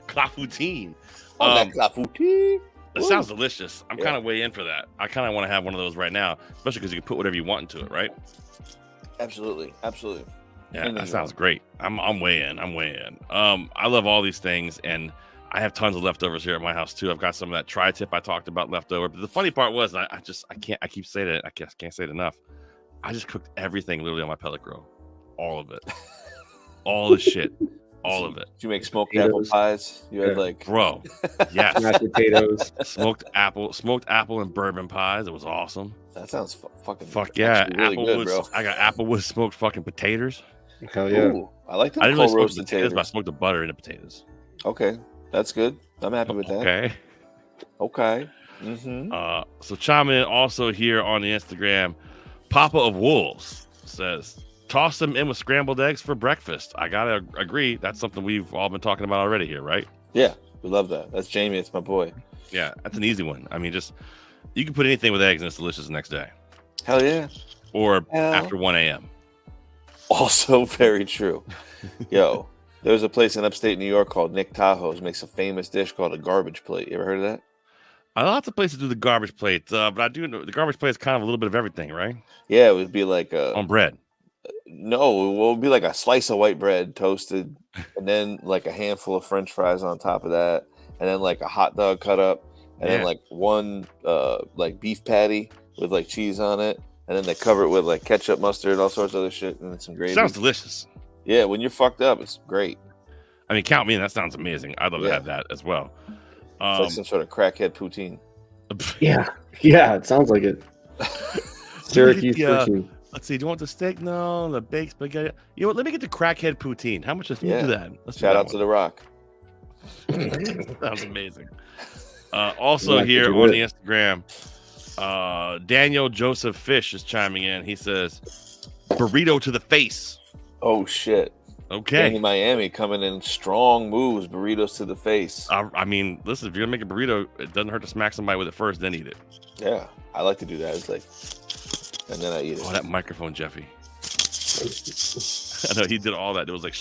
clafoutine. That clafouti. It sounds delicious. I'm kind of way in for that. I kind of want to have one of those right now, especially because you can put whatever you want into it, right? Absolutely. Yeah, that sounds great. I'm way in. I love all these things, and I have tons of leftovers here at my house too. I've got some of that tri-tip I talked about left over. But the funny part was, I keep saying it. I can't say it enough. I just cooked everything literally on my pellet grill, all of it, all the shit. All of it. Did you make smoked apple pies? You had bro, yes, mashed potatoes, smoked apple and bourbon pies. It was awesome. That sounds fucking. Fuck yeah, really good, bro. I got applewood smoked fucking potatoes. Hell yeah. Ooh, I like that. I didn't really smoke roasted potatoes, but I smoked the butter in the potatoes. Okay, that's good. I'm happy with that. Okay. Mm-hmm. So chime in also here on the Instagram. Papa of Wolves says, toss them in with scrambled eggs for breakfast. I gotta agree. That's something we've all been talking about already here, right? Yeah, we love that. That's Jamie. It's my boy. Yeah, that's an easy one. I mean, you can put anything with eggs and it's delicious the next day. Hell yeah. Or after 1 a.m. Also very true. Yo, there's a place in upstate New York called Nick Tahoe's makes a famous dish called a garbage plate. You ever heard of that? Lots of places do the garbage plate, but I do know the garbage plate is kind of a little bit of everything, right? Yeah, it would be like on bread. No, it would be like a slice of white bread toasted, and then like a handful of French fries on top of that, and then like a hot dog cut up, and then like one like beef patty with like cheese on it, and then they cover it with like ketchup, mustard, all sorts of other shit, and then some gravy. Sounds delicious. Yeah, when you're fucked up, it's great. I mean, count me in. That sounds amazing. I'd love to have that as well. It's like some sort of crackhead poutine. Yeah, it sounds like it. Syracuse poutine. Let's see. Do you want the steak? No, the baked spaghetti. You know what? Let me get the crackhead poutine. How much is do that? Let's shout out to The Rock. Sounds amazing. Also here on the Instagram, Daniel Joseph Fish is chiming in. He says, burrito to the face. Oh, shit. Okay. Danny Miami coming in strong moves, burritos to the face. I mean, listen, if you're going to make a burrito, it doesn't hurt to smack somebody with it first, then eat it. Yeah, I like to do that. It's like, and then I eat it. Oh, that microphone, Jeffy. I know he did all that. It was like,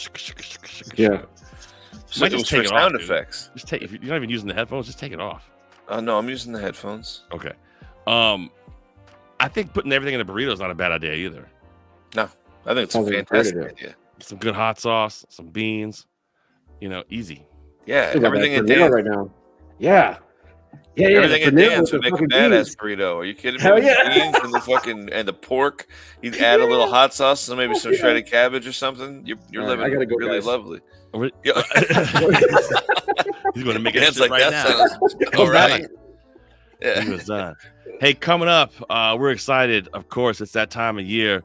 yeah. So it was for sound effects. Just take, if you're not even using the headphones, just take it off. No, I'm using the headphones. Okay. I think putting everything in a burrito is not a bad idea either. No, I think it's a fantastic idea. Some good hot sauce, some beans, easy. Yeah, everything in Dan's right now. Yeah. Everything in Dan's would make a badass burrito. Are you kidding me? Hell With yeah. the beans and the fucking and the pork. You'd add a little hot sauce and maybe some shredded cabbage or something. You're living really lovely. He's going to make it Dan's like right that now. sounds all right. Yeah. He was done. Hey, coming up, we're excited. Of course, it's that time of year.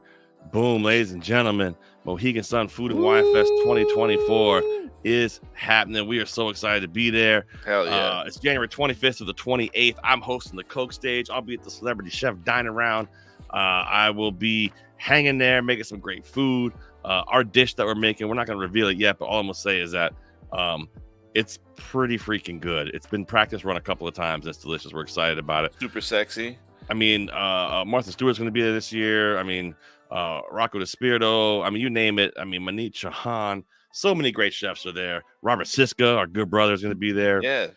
Boom, ladies and gentlemen. Mohegan Sun Food and Wine Fest 2024 is happening. We are so excited to be there. Hell yeah. It's January 25th to the 28th. I'm hosting the Coke stage. I'll be at the Celebrity Chef Dining Round. I will be hanging there, making some great food. Our dish that we're making, we're not going to reveal it yet, but all I'm going to say is that it's pretty freaking good. It's been practice run a couple of times. It's delicious. We're excited about it. Super sexy. I mean, Martha Stewart's going to be there this year. I mean, Rocco DeSpirito. I mean, you name it. I mean, Manit Chauhan. So many great chefs are there. Robert Siska, our good brother, is going to be there. Yeah.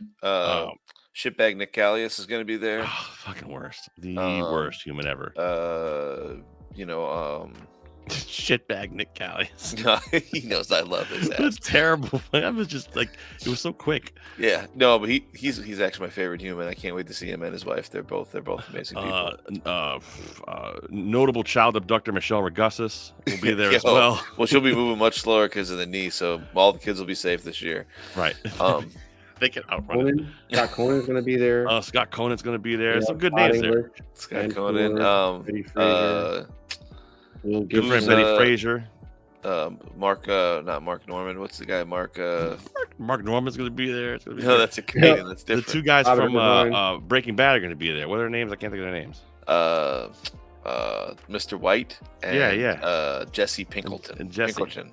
Shitbag Nick Callius is going to be there. Oh, fucking worst. The worst human ever. Shitbag Nick Callius. He knows I love his ass. It's terrible. I was just like, it was so quick. Yeah, no, but he's actually my favorite human. I can't wait to see him and his wife. They're both amazing people. Notable child abductor Michelle Regussis will be there as well. Well, she'll be moving much slower because of the knee, so all the kids will be safe this year. Right. They can outrun Conan. Scott Conan's going to be there. Scott Conan's going to be there. Some good names there. Scott Conan. Betty Frazier. Mark, not Mark Norman. What's the guy? Mark Norman's going to be there. It's gonna be no, that's a Canadian. That's different. The two guys from Breaking Bad are going to be there. What are their names? I can't think of their names. Mr. White. And, Jesse Pinkleton. And Jesse. Pinkleton.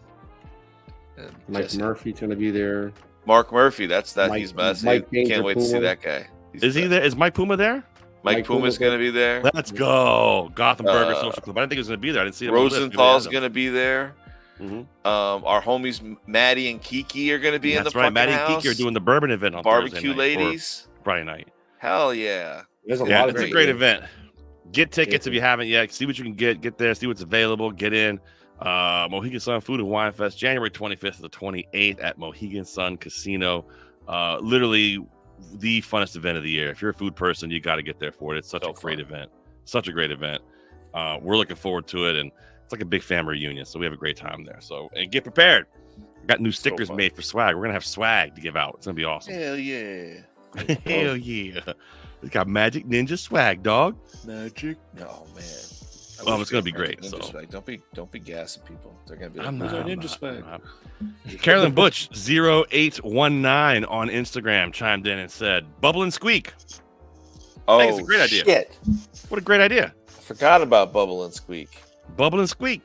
And Mike Murphy's going to be there. Mark Murphy. That's that. Mike, he's massive. Mike Can't wait to see that guy. Is he there? Is Mike Puma there? Mike Puma's going to be there. Let's go. Gotham Burger Social Club. I didn't think he was going to be there. I didn't see him. Rosenthal's going to be there. Mm-hmm. Our homies Maddie and Kiki are going to be in the fucking Maddie house. and Kiki are doing the bourbon event on Barbecue Thursday night ladies. Friday night. Hell yeah. There's a lot of it's a great event. Get tickets if you haven't yet. See what you can get. Get there. See what's available. Get in. Mohegan Sun Food and Wine Fest, January 25th to the 28th at Mohegan Sun Casino. Literally the funnest event of the year. If you're a food person, you got to get there for it. It's such a great event. Such a great event. We're looking forward to it, and it's like a big family reunion. So we have a great time there. So, and get prepared. Got new stickers made for swag. We're gonna have swag to give out. It's gonna be awesome. Hell yeah. Hell yeah. We got Magic Ninja swag, dog. Magic. Oh man. It's gonna be great. So don't be gassing people. They're gonna be like, I'm not, ninja swag. Carolyn Butch 0819 on Instagram chimed in and said, "Bubble and Squeak." Oh, I think it's a great idea. Shit. What a great idea. I forgot about Bubble and Squeak. Bubble and Squeak.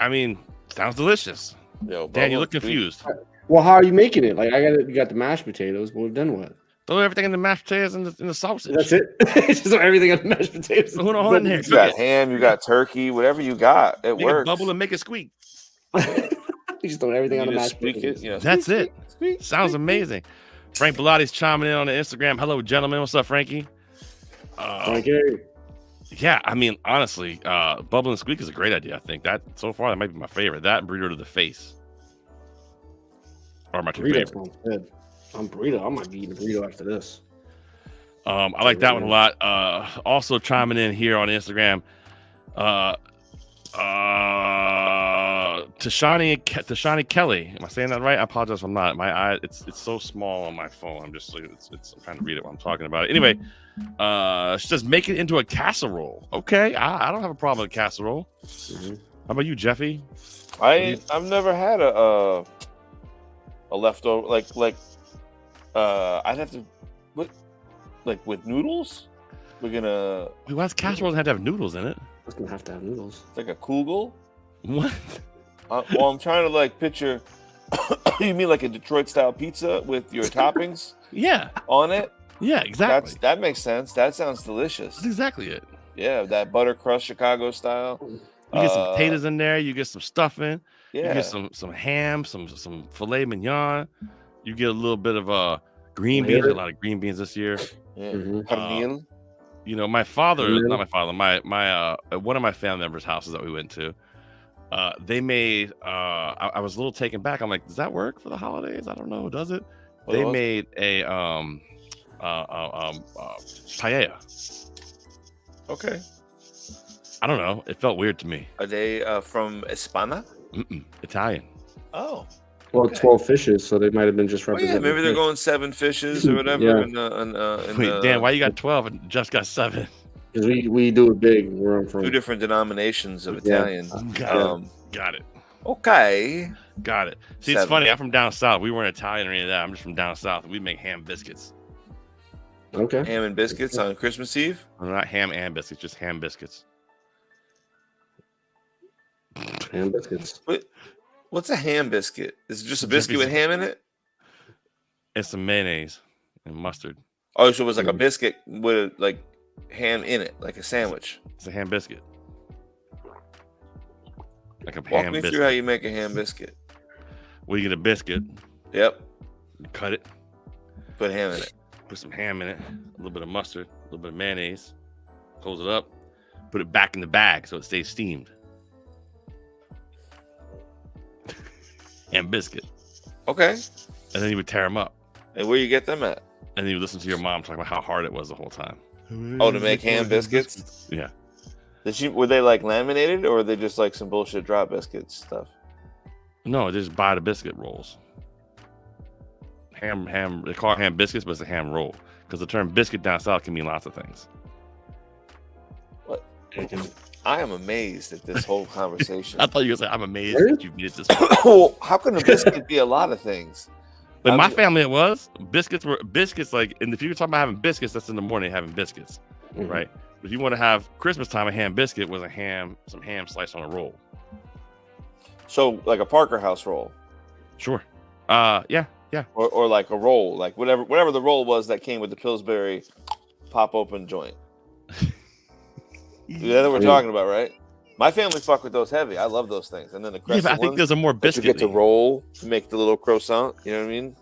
I mean, sounds delicious. Yo, Dan, you look confused. Well, how are you making it? Like, you got the mashed potatoes. Well, then what? Throw everything in the mashed potatoes and the sausage. That's it. Just throw everything in the mashed potatoes. Hold in there. You got ham, you got turkey, whatever you got. It Make works. Bubble and make it squeak. You just throw everything on the mashed potatoes. That's it. Sounds amazing. Frank Bellatti's chiming in on the Instagram. Hello, gentlemen. What's up, Frankie? Frankie. Yeah, I mean, honestly, Bubble and Squeak is a great idea. I think that so far that might be my favorite. That and burrito to the face are my two favorites. Sounds good. I'm burrito. I might be eating a burrito after this. I like that one a lot. Also chiming in here on Instagram. Tashani Kelly. Am I saying that right? I apologize if I'm not. My eye, it's so small on my phone. I'm just I'm trying to read it while I'm talking about it. Anyway, she says make it into a casserole. Okay, I don't have a problem with a casserole. Mm-hmm. How about you, Jeffy? I've never had a leftover like I'd have to like with noodles. We're gonna. Wait, why does casserole have to have noodles in it? It's gonna have to have noodles. It's like a kugel. What? Well, I'm trying to like picture. You mean like a Detroit style pizza with your toppings? Yeah. On it. Yeah, exactly. That makes sense. That sounds delicious. That's exactly it. Yeah, that butter crust Chicago style. You get some potatoes in there. You get some stuffing. Yeah. You get some ham, some filet mignon. You get a little bit of green beans. A lot of green beans this year. Yeah. You know, my father, not my father, my one of my family members' houses that we went to, they made. I was a little taken back. I'm like, does that work for the holidays? I don't know. Does it? They made a paella. Okay. I don't know. It felt weird to me. Are they from Espana? Italian. Oh. Well, 12 fishes, so they might have been just representing. Maybe they're going 7 fishes or whatever. Yeah. Wait, Dan, why you got 12 and just got 7? Because we do it big where I'm from. 2 different denominations of Italian. Got it. Okay. Got it. See, it's funny. I'm from down south. We weren't Italian or any of that. I'm just from down south. We make ham biscuits. Okay. Ham and biscuits on Christmas Eve? No, not ham and biscuits, just ham biscuits. Ham biscuits. What's a ham biscuit? Is it just a biscuit with ham in it? It's some mayonnaise and mustard. Oh, so it was like a biscuit with like ham in it, like a sandwich. It's a ham biscuit. Like a Walk ham me biscuit. through how you make a ham biscuit. Well, you get a biscuit. Yep. You cut it. Put ham in it. Put some ham in it. A little bit of mustard. A little bit of mayonnaise. Close it up. Put it back in the bag so it stays steamed. Ham biscuit. Okay. And then you would tear them up. And where you get them at? And then you would listen to your mom talk about how hard it was the whole time. Oh, to make ham biscuits? Yeah. Were they like laminated, or were they just like some bullshit drop biscuits stuff? No, just buy the biscuit rolls. Ham. They call it ham biscuits, but it's a ham roll because the term biscuit down south can mean lots of things. What? I am amazed at this whole conversation. I thought you were going to say, I'm amazed that you made it this way. Well, how can a biscuit be a lot of things? Like my family, it was biscuits were biscuits. Like in the future, talking about having biscuits, that's in the morning having biscuits, right? But if you want to have Christmas time, a ham biscuit was some ham sliced on a roll. So like a Parker House roll. Sure. Yeah. Or like a roll, like whatever the roll was that came with the Pillsbury pop open joint. That's what we're talking about, right? My family fuck with those heavy. I love those things. And then the crescent I think ones those are more biscuit. You get to roll to make the little croissant. You know what I mean?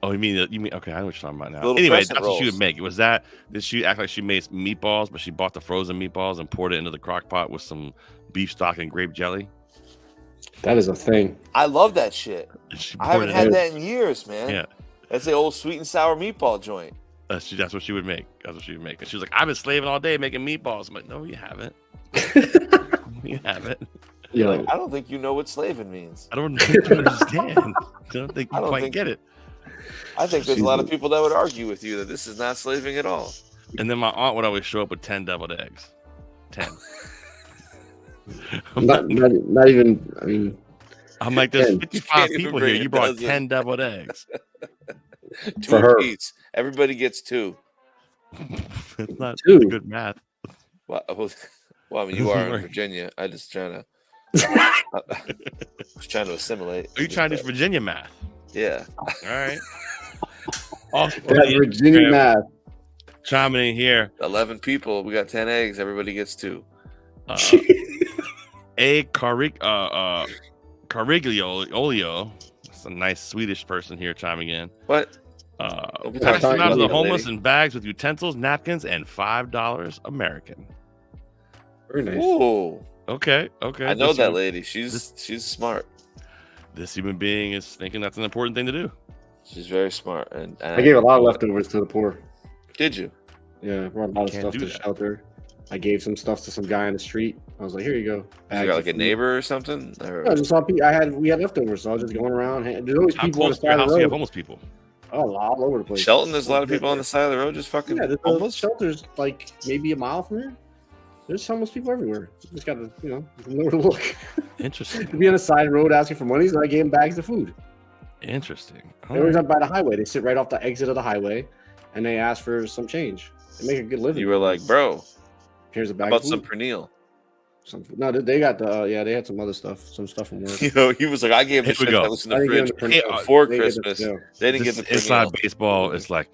Oh, you mean okay? I know what you're talking about now. Little Anyway, crescent that's what she rolls. would make. Did she act like she made meatballs, but she bought the frozen meatballs and poured it into the crock pot with some beef stock and grape jelly? That is a thing. I love that shit. I haven't had that in years, man. Yeah. That's the old sweet and sour meatball joint. That's what she would make. That's what she would make. And she was like, I've been slaving all day making meatballs. I'm like, no, you haven't. You haven't. Yeah. Like, I don't think you know what slaving means. I don't think you understand. I don't think you quite get it. I think there's a lot of people that would argue with you that this is not slaving at all. And then my aunt would always show up with 10 deviled eggs. 10. not even. I mean, I'm like, there's 10. 55 people here. You brought 10 deviled eggs. Two For her. apiece. Everybody gets 2. It's not Two. good math. Well, I mean, you are in Virginia. I just trying to assimilate. Are you trying to do Virginia math? Yeah. All right. Also, that Virginia math. Chiming in here. 11 people. We got 10 eggs. Everybody gets 2. Cariglio. That's a nice Swedish person here chiming in. What? Passing out to the homeless in bags with utensils, napkins, and $5 American. Very nice. Ooh. Okay. I know that lady. She's smart. This human being is thinking that's an important thing to do. She's very smart. And I gave a lot of leftovers to the poor. Did you? Yeah, I brought a lot of stuff to the shelter. I gave some stuff to some guy on the street. I was like, "Here you go." You got like a neighbor or something? Or... No, just saw people. We had leftovers, so I was just going around. There's always people on the side of the You have road. homeless people. Oh, all over the place. Shelton, there's a lot of people on the side of the road just fucking. Yeah, there's homeless shelters like maybe a mile from here. There's homeless people everywhere. You just gotta, know where to look. Interesting. To be on the side of the road asking for money, so I gave them bags of food. Interesting. They always up by the highway. They sit right off the exit of the highway, and they ask for some change. They make a good living. You were like, bro, here's a bag. How about of some food. pernil? No, they got the they had some other stuff, some stuff from work. He was like, I gave him the shit that was in the fridge before Christmas. They didn't get the inside pernil. baseball. It's like,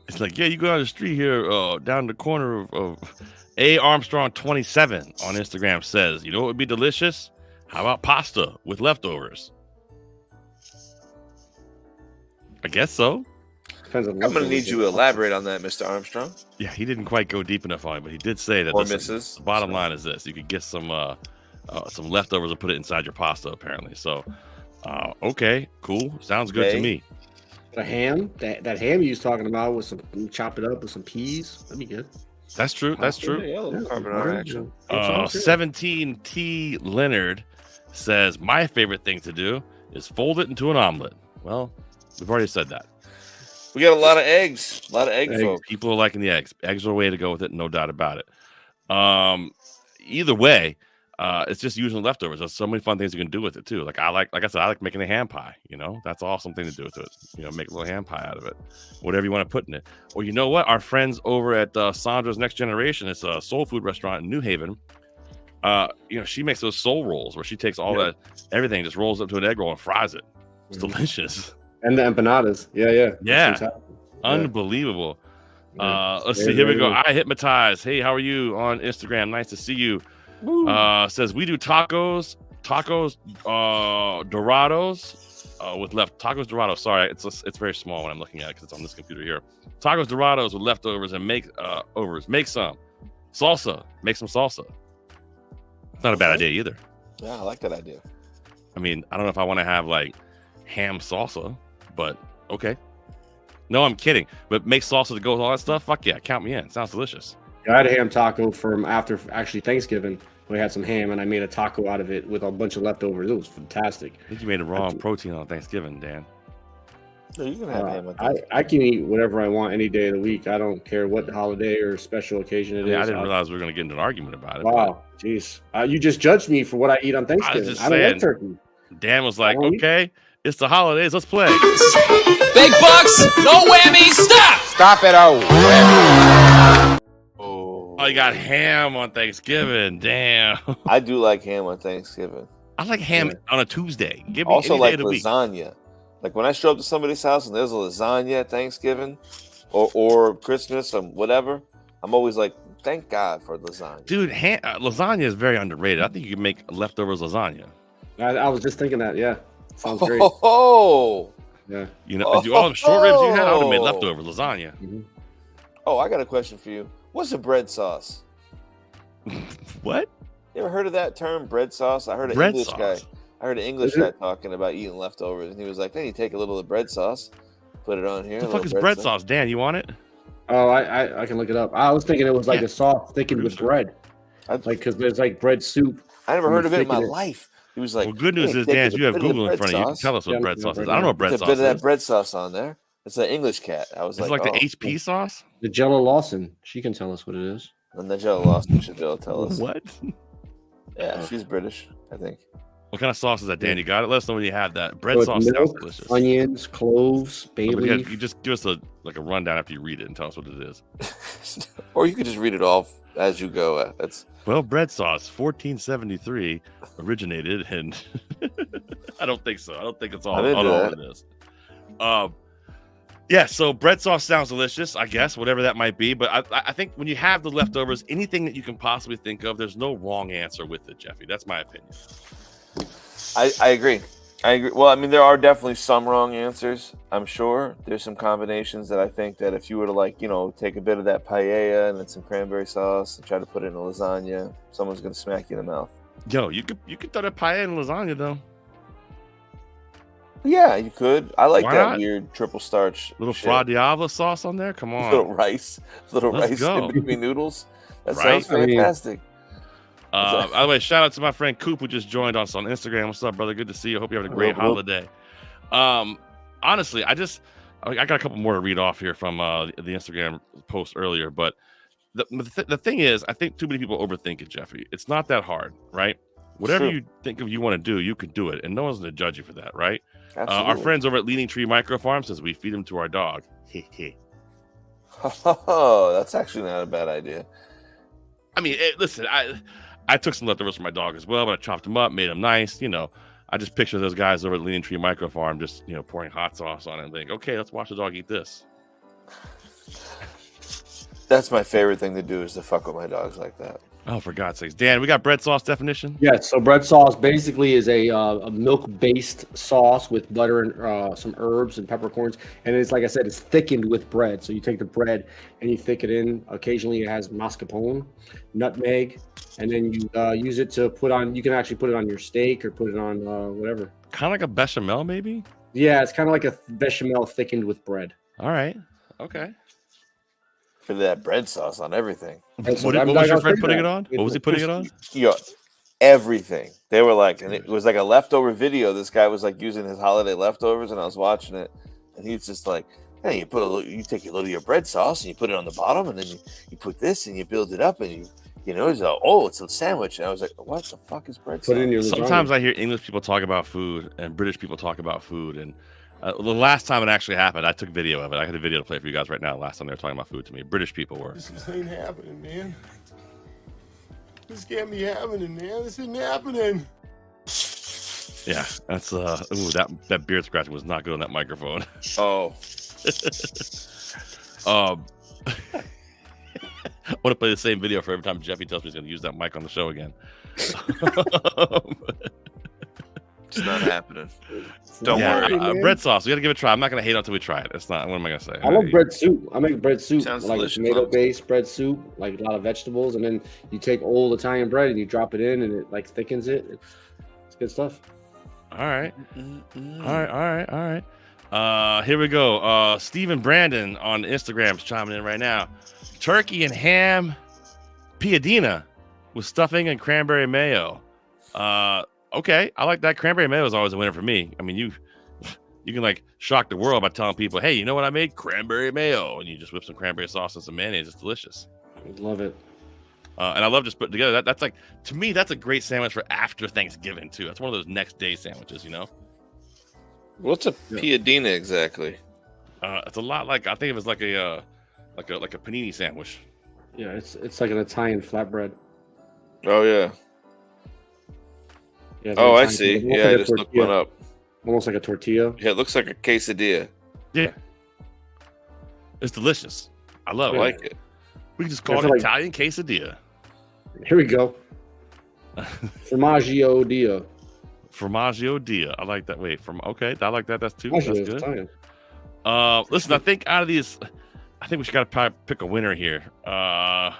it's like, yeah, you go down the street here, down the corner of A. Armstrong 27 on Instagram says, you know what would be delicious? How about pasta with leftovers? I guess so. Depends on I'm going to need you to elaborate on that, Mr. Armstrong. Yeah, he didn't quite go deep enough on it, but he did say that. Or listen, Mrs. The bottom line is this: you could get some leftovers and put it inside your pasta. Apparently, so okay, cool, sounds good to me. The ham, that ham you was talking about with some, chop it up with some peas. That'd be good. That's true. That's true. Yeah, a little carbonara action. 17T Leonard says my favorite thing to do is fold it into an omelet. Well, we've already said that. We got a lot of eggs. A lot of egg folk. People are liking the eggs. Eggs are a way to go with it, no doubt about it. Either way, it's just using leftovers. There's so many fun things you can do with it too. Like I said, I like making a ham pie. That's an awesome thing to do with it. Make a little ham pie out of it. Whatever you want to put in it. Or you know what? Our friends over at Sandra's Next Generation, it's a soul food restaurant in New Haven. She makes those soul rolls where she takes all that everything, just rolls up to an egg roll and fries it. It's delicious. And the empanadas. Yeah. Unbelievable. Let's see. Here we go. I hypnotize. Hey, how are you on Instagram? Nice to see you. Says we do tacos Dorados with tacos Dorados. Sorry, it's very small when I'm looking at it because it's on this computer here. Tacos Dorados with leftovers and make some salsa. Make some salsa. It's not a bad idea either. Yeah, I like that idea. I mean, I don't know if I want to have like ham salsa, but okay. No, I'm kidding. But make salsa to go with all that stuff? Fuck yeah, count me in. Sounds delicious. I had a ham taco from after actually Thanksgiving. We had some ham, and I made a taco out of it with a bunch of leftovers. It was fantastic. I think you made the wrong protein on Thanksgiving, Dan. No, you can have ham. I can eat whatever I want any day of the week. I don't care what holiday or special occasion it is. I didn't realize we were going to get into an argument about it. Wow, jeez. You just judged me for what I eat on Thanksgiving. I don't like turkey. Dan was like, okay, it's the holidays. Let's play. Big bucks, no whammy, stop! Stop it, Oh, you got ham on Thanksgiving. Damn. I do like ham on Thanksgiving. I like ham on a Tuesday. Give me also any like day of the week. lasagna. Like when I show up to somebody's house and there's a lasagna at Thanksgiving or Christmas or whatever, I'm always like, thank God for lasagna. Dude, lasagna is very underrated. I think you can make leftovers lasagna. I was just thinking that. Yeah, sounds great. Oh, yeah. You know, all the short ribs you had, I would have made leftover lasagna. Mm-hmm. Oh, I got a question for you. What's a bread sauce? What? You ever heard of that term, bread sauce? I heard an bread English sauce. guy. I heard an English guy talking about eating leftovers, and he was like, "Then you take a little of the bread sauce, put it on here." What the fuck is bread sauce, Dan? You want it? Oh, I can look it up. I was thinking it was like a sauce thickened with bread, like because there's like bread soup. I never heard of it in my life. He was like, "Well, good news is, Dan, you have Google in front of you. You can tell us what bread sauce is. I don't know what bread sauce is. A bit of that bread sauce on there. It's an English cat." I was like, the HP sauce. The Jell-O Lawson. She can tell us what it is. And the Jell-O Lawson should be able to tell us. What? Yeah, she's British, I think. What kind of sauce is that, Dan? You got it? Let us know when you have that. Bread So sauce milk, sounds delicious. Onions, cloves, bay leaf. You just give us a rundown after you read it and tell us what it is. Or you could just read it off as you go. Well, bread sauce, 1473, originated in. I don't think so. I don't think it's all it is. Yeah, so bread sauce sounds delicious, I guess, whatever that might be. But I think when you have the leftovers, anything that you can possibly think of, there's no wrong answer with it, Jeffy. That's my opinion. I agree. Well, I mean, there are definitely some wrong answers, I'm sure. There's some combinations that I think that if you were to, take a bit of that paella and then some cranberry sauce and try to put it in a lasagna, someone's going to smack you in the mouth. Yo, you could throw that paella in lasagna, though. Yeah, you could. I like that weird triple starch. Little Fra Diavolo sauce on there? Come on. Little rice in between noodles. That sounds fantastic. By the way, shout out to my friend Coop who just joined us on Instagram. What's up, brother? Good to see you. Hope you're having a great holiday. Honestly, I got a couple more to read off here from the Instagram post earlier, but the thing is, I think too many people overthink it, Jeffrey. It's not that hard, right? Whatever you think of you want to do, you could do it, and no one's going to judge you for that, right? Our friends over at Leaning Tree Micro Farm says we feed them to our dog. Oh, that's actually not a bad idea. I mean, listen, I took some leftovers from my dog as well, but I chopped them up, made them nice. I just picture those guys over at Leaning Tree Micro Farm just, pouring hot sauce on it and think, okay, let's watch the dog eat this. That's my favorite thing to do is to fuck with my dogs like that. Oh, for God's sakes. Dan, we got bread sauce definition? Yes, so bread sauce basically is a milk-based sauce with butter and some herbs and peppercorns. And it's, like I said, it's thickened with bread. So you take the bread and you thicken it in. Occasionally it has mascarpone, nutmeg, and then you use it to put on, you can actually put it on your steak or put it on whatever. Kind of like a bechamel, maybe? Yeah, it's kind of like a bechamel thickened with bread. All right. Okay. For that bread sauce on everything. What was your friend putting it on? What was he putting it on? Everything. They were like, and it was like a leftover video. This guy was like using his holiday leftovers, and I was watching it, and he's just like, "Hey, you take a little of your bread sauce and you put it on the bottom, and then you put this and you build it up, and it's a sandwich." And I was like, "What the fuck is bread sauce?" Sometimes I hear English people talk about food and British people talk about food, and the last time it actually happened, I took video of it. I got a video to play for you guys right now. Last time they were talking about food to me, British people were. This ain't happening, man. This can't be happening, man. This isn't happening. Yeah, that's that beard scratching was not good on that microphone. Oh. I want to play the same video for every time Jeffy tells me he's going to use that mic on the show again. It's not happening. Don't worry. Bread sauce. We got to give it a try. I'm not going to hate until we try it. It's not. What am I going to say? I love bread soup. I make bread soup, Sounds like delicious. tomato-based bread soup, like a lot of vegetables, and then you take old Italian bread and you drop it in, and it like thickens it. It's good stuff. All right. All right. Here we go. Stephen Brandon on Instagram's chiming in right now. Turkey and ham piadina with stuffing and cranberry mayo. Okay, I like that. Cranberry mayo is always a winner for me. I mean, you can like shock the world by telling people, hey, you know what I made? Cranberry mayo. And you just whip some cranberry sauce and some mayonnaise. It's delicious. I love it. And I love just putting together. That's like, to me, that's a great sandwich for after Thanksgiving, too. That's one of those next day sandwiches, you know? What's a piadina exactly? It's a lot like, I think it was like a panini sandwich. Yeah, it's like an Italian flatbread. Oh, yeah. Yeah, oh, I see. Yeah, I just looked one up. Almost like a tortilla. Yeah, it looks like a quesadilla. Yeah. It's delicious. I love it. I like it. We can just call it Italian quesadilla. Here we go. Formaggio dia. Formaggio dia. I like that. Wait, okay. I like that. That's two. Formaggio That's good. Italian. Listen, I think out of these, I think we should probably pick a winner here. I'm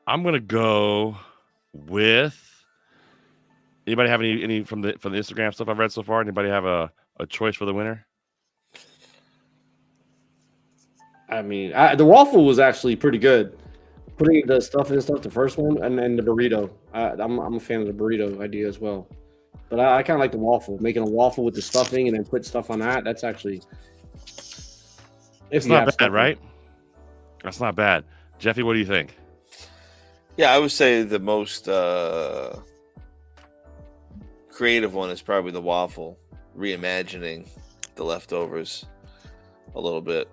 gonna go with. Anybody have any from the Instagram stuff I've read so far? Anybody have a choice for the winner? I mean, the waffle was actually pretty good. Putting the stuff in and stuff, the first one, and then the burrito. I'm a fan of the burrito idea as well. But I kind of like the waffle. Making a waffle with the stuffing and then put stuff on that. That's actually... It's not bad, right? That's not bad. Jeffy, what do you think? Yeah, I would say the most creative one is probably the waffle, reimagining the leftovers a little bit.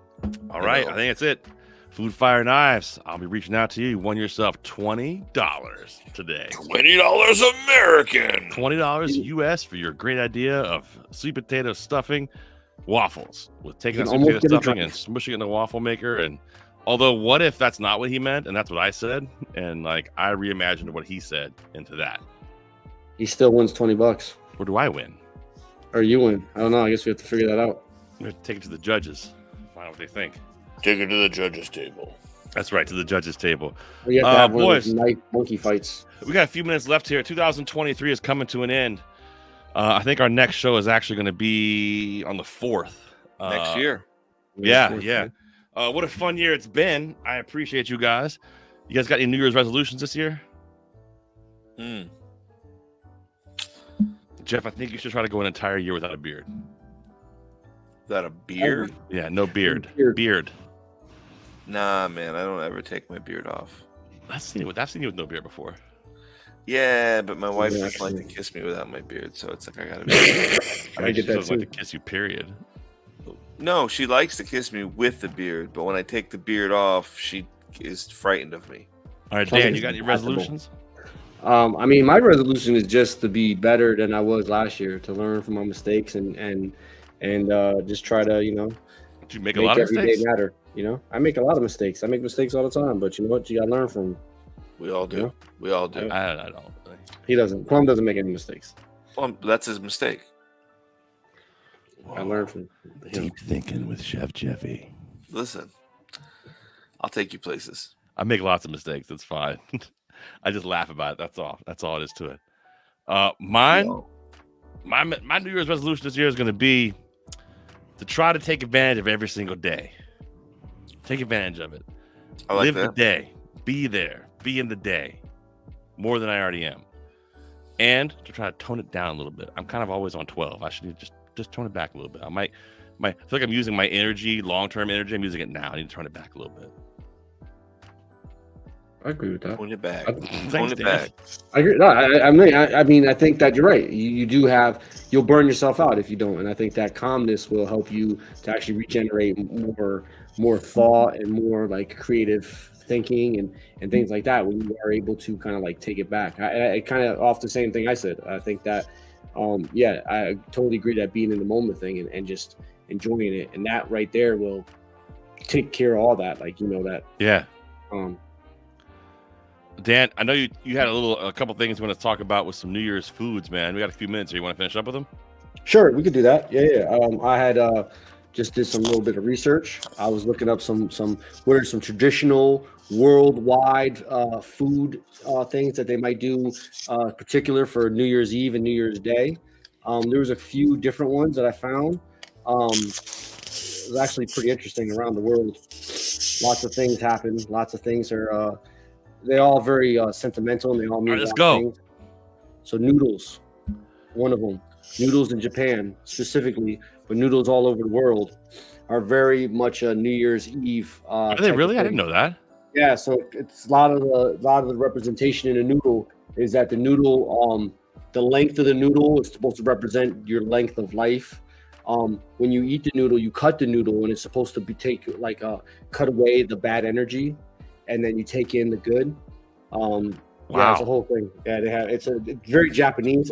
All right, I think that's it. Food Fire Knives. I'll be reaching out to you. You won yourself $20 today. $20 American. $20 US for your great idea of sweet potato stuffing waffles. With taking that sweet potato stuffing and smushing it in the waffle maker. And although, what if that's not what he meant and that's what I said? And like I reimagined what he said into that. He still wins $20. Or do I win? Or you win? I don't know. I guess we have to figure that out. We have to take it to the judges. Find out what they think. Take it to the judges' table. That's right, to the judges' table. We have to have one of those nice monkey fights. We got a few minutes left here. 2023 is coming to an end. I think our next show is actually going to be on the 4th. Next year. Yeah. What a fun year it's been. I appreciate you guys. You guys got any New Year's resolutions this year? Jeff, I think you should try to go an entire year without a beard. Without a beard? Yeah, no beard. Beard. Nah, man, I don't ever take my beard off. I've seen you with no beard before. Yeah, but my wife doesn't like to kiss me without my beard, so it's like I gotta be. I get that doesn't like to kiss you, period. No, she likes to kiss me with the beard, but when I take the beard off, she is frightened of me. All right, Dan, you got any resolutions? I mean, my resolution is just to be better than I was last year, to learn from my mistakes and just try to, Did you make a lot of mistakes? Every day matter. I make a lot of mistakes. I make mistakes all the time, but you know what? You gotta learn from them. We all do. We all do. I don't. He doesn't. Plum doesn't make any mistakes. Plum, that's his mistake. I learned from him. Deep thinking with Chef Jeffy. Listen, I'll take you places. I make lots of mistakes. It's fine. I just laugh about it. That's all. That's all it is to it. My New Year's resolution this year is going to be to try to take advantage of every single day. Take advantage of it. I like Live that. the day. Be there. Be in the day. More than I already am. And to try to tone it down a little bit. I'm kind of always on 12. I should just tone it back a little bit. I feel like I'm using my energy, long-term energy. I'm using it now. I need to turn it back a little bit. I agree with that. Tone it back. Tone it back. I agree. No, I mean, I think that you're right. You do you'll burn yourself out if you don't. And I think that calmness will help you to actually regenerate more thought and more like creative thinking and things like that when you are able to kind of like take it back. I kind of off the same thing I said. I think that, I totally agree that being in the moment thing and just enjoying it. And that right there will take care of all that. Like, you know that. Yeah. Um, Dan, I know you had a couple things you want to talk about with some New Year's foods, man. We got a few minutes here. You want to finish up with them? Sure, we could do that. Yeah. I had just did some little bit of research. I was looking up some what are some traditional worldwide food things that they might do, particular for New Year's Eve and New Year's Day. There was a few different ones that I found. It was actually pretty interesting around the world. Lots of things happen. Lots of things are. They're all very sentimental, and they all mean. All right, let's go. Things. So noodles, one of them. Noodles in Japan specifically, but noodles all over the world are very much a New Year's Eve. Are they really? I didn't know that. Yeah, so it's a lot of the representation in a noodle is that the noodle, the length of the noodle is supposed to represent your length of life. When you eat the noodle, you cut the noodle, and it's supposed to be cut away the bad energy, and then you take in the good. Wow. Yeah, it's a whole thing. Yeah, it's very Japanese.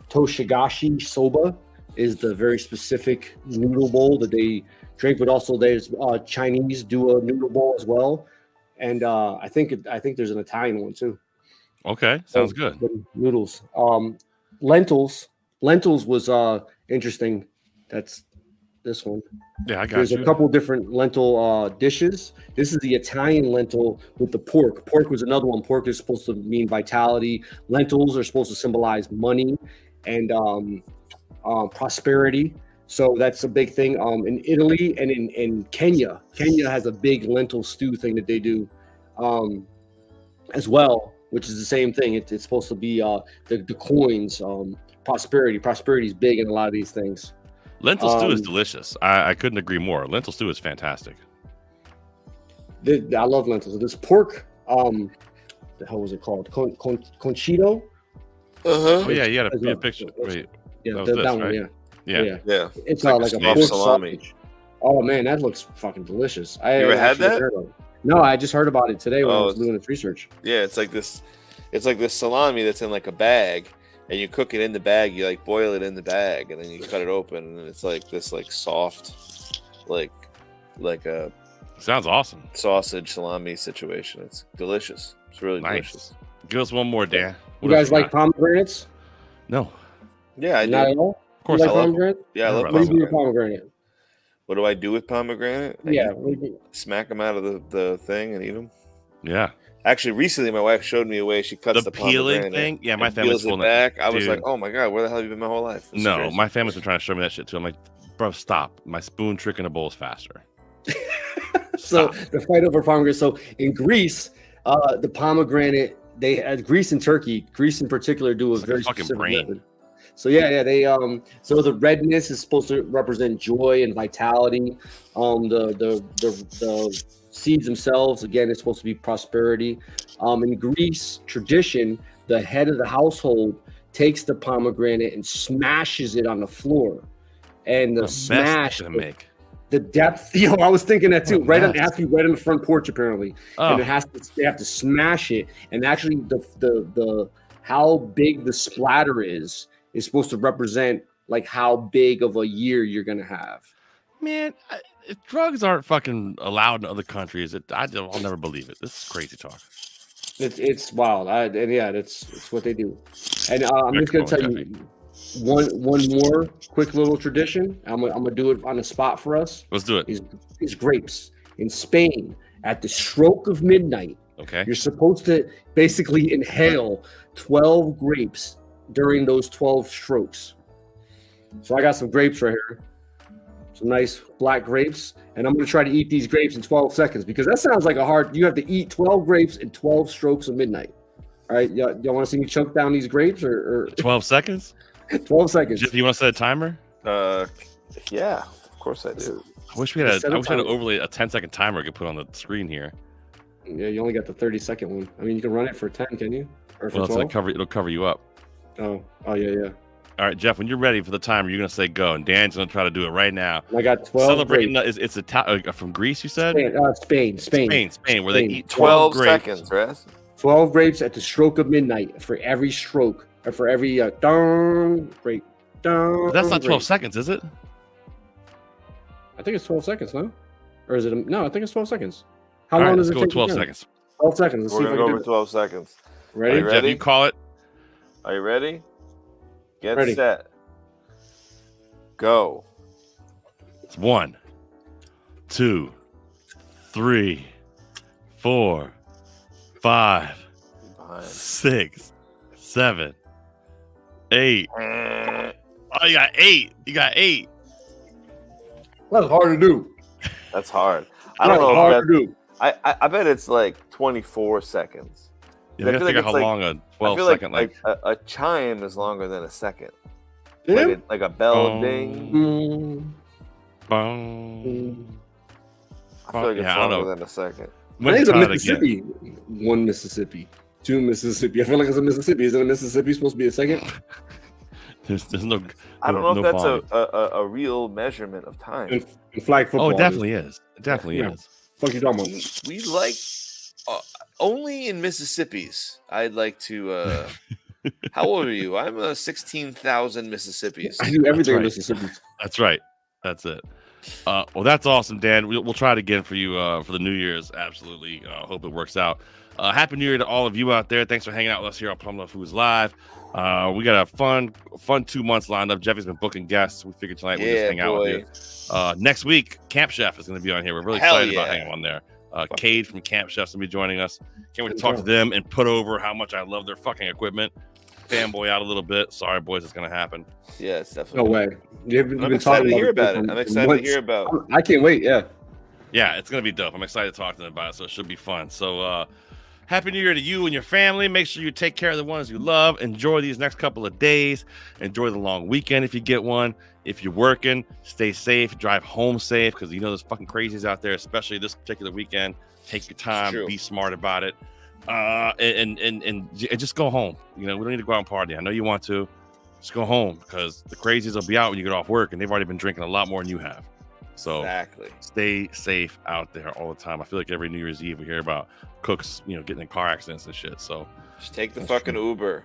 Toshigashi soba is the very specific noodle bowl that they drink, but also there's Chinese do a noodle bowl as well, and I think there's an Italian one too. Okay, sounds good. Noodles, lentils was interesting. That's this one. Yeah, I got There's you. a couple different lentil dishes. This is the Italian lentil with the pork. Pork was another one. Pork is supposed to mean vitality. Lentils are supposed to symbolize money and prosperity. So that's a big thing in Italy and in Kenya. Kenya has a big lentil stew thing that they do as well, which is the same thing. It's supposed to be the coins, prosperity. Prosperity is big in a lot of these things. Lentil stew is delicious. I couldn't agree more. Lentil stew is fantastic. I love lentils. This pork, the hell was it called? Conchito? Oh yeah, you got a picture. Wait, yeah, that that one, right? Yeah. It's like a pork salami. sausage. Oh man, that looks fucking delicious. You ever had that? No, I just heard about it today when I was doing this research. Yeah, it's like this salami that's in like a bag, and you cook it in the bag. You like boil it in the bag, and then you cut it open, and it's like this like soft, like a sounds awesome sausage salami situation. It's delicious. It's really delicious. Give us one more, Dan. You guys like pomegranates? No. Yeah, I do. Not at all? Of course, you I like love pomegranate? Yeah, I love What do you do with pomegranate? What do I do with pomegranate? Yeah. Smack them out of the thing and eat them. Yeah. Actually, recently my wife showed me a way she cuts the peeling pomegranate thing. Yeah, my and family's peels it full back. I was Dude. like, oh my god, where the hell have you been my whole life? This is No, crazy. my family's been trying to show me that shit too. I'm like, bro, stop. My spoon trick in a bowl is faster. So the fight over pomegranate. So in Greece, the pomegranate, they had Greece and Turkey. Greece in particular do a very fucking specific brain. method. So they so the redness is supposed to represent joy and vitality. The seeds themselves, again, it's supposed to be prosperity. In Greece tradition, the head of the household takes the pomegranate and smashes it on the floor, and the smash. The depth, I was thinking that too. It has to be right on the front porch, apparently, and they have to smash it. And actually, the how big the splatter is supposed to represent like how big of a year you're gonna have. Man, if drugs aren't fucking allowed in other countries, I'll never believe it. This is crazy talk. It's wild, it's what they do. And I'm just gonna tell you one more quick little tradition. I'm gonna do it on the spot for us. Let's do it. Is grapes in Spain at the stroke of midnight. Okay. You're supposed to basically inhale 12 grapes during those 12 strokes. So I got some grapes right here. Some nice black grapes. And I'm going to try to eat these grapes in 12 seconds because that sounds like you have to eat 12 grapes in 12 strokes of midnight. All right. Y'all want to see me choke down these grapes or 12 seconds? 12 seconds. Jeff, you want to set a timer? Yeah, of course I do. I wish we had a 10-second timer I could put on the screen here. Yeah, you only got the 30-second one. I mean, you can run it for 10, can you? Or for 12? It'll cover you up. Oh, yeah. All right, Jeff, when you're ready for the timer, you're going to say go, and Dan's going to try to do it right now. I got 12 Celebrating, it's from Greece, you said? Spain, where they eat 12 grapes. seconds, right? 12 grapes at the stroke of midnight for every stroke, or for every grape. But that's not 12 seconds, is it? I think it's 12 seconds, no? Or is it? No, I think it's 12 seconds. How All long right, does let's it go take? 12 to count? seconds. 12 seconds. Let's We're see if gonna I go can over do it. 12 seconds. Ready? Are you ready? Jeff, you call it. Are you ready? Get Ready. set. Go. It's 1, 2, 3, 4, 5, 6, 7, 8. Oh, you got 8. You got 8. That's hard to do. That's hard. I don't know. Hard If to do. I bet it's like 24 seconds. You gotta figure out how long a 12-second like a chime is longer than a second. Yeah. Like a bell ding. Boom. I feel like it's Yeah, I don't longer know. than a second. I think it's a Try it Mississippi. 1 Mississippi. 2 Mississippi. I feel like it's a Mississippi. Is it a Mississippi supposed to be a second? There's no. I don't know no if that's volume. a real measurement of time. In flag football. Oh, it definitely is. It definitely Yeah. is. Fuck you talking about? We like only in Mississippi's. I'd like to. How old are you? I'm 16,000 Mississippi's. I do everything in right. Mississippi. That's right. That's it. Well, that's awesome, Dan. We'll try it again for you for the New Year's. Absolutely. Hope it works out. Happy New Year to all of you out there. Thanks for hanging out with us here on Plumluvfoods Live. We got a fun 2 months lined up. Jeffy's been booking guests. We figured tonight we'll just hang out with you. Next week, Camp Chef is going to be on here. We're really excited about hanging on there. Cade from Camp Chef's going to be joining us. Can't wait to talk to them and put over how much I love their fucking equipment. Fanboy out a little bit. Sorry, boys, it's going to happen. Yeah, it's definitely. No way. I'm excited to hear about it. I'm excited to hear about it. I can't wait. Yeah. Yeah, it's going to be dope. I'm excited to talk to them about it, so it should be fun. So, Happy New Year to you and your family. Make sure you take care of the ones you love. Enjoy these next couple of days. Enjoy the long weekend if you get one. If you're working, stay safe. Drive home safe because you know there's fucking crazies out there, especially this particular weekend. Take your time. Be smart about it. And just go home. You know, we don't need to go out and party. I know you want to. Just go home because the crazies will be out when you get off work, and they've already been drinking a lot more than you have. So stay safe out there all the time. I feel like every New Year's Eve we hear about cooks, you know, getting in car accidents and shit. So just take the fucking Uber.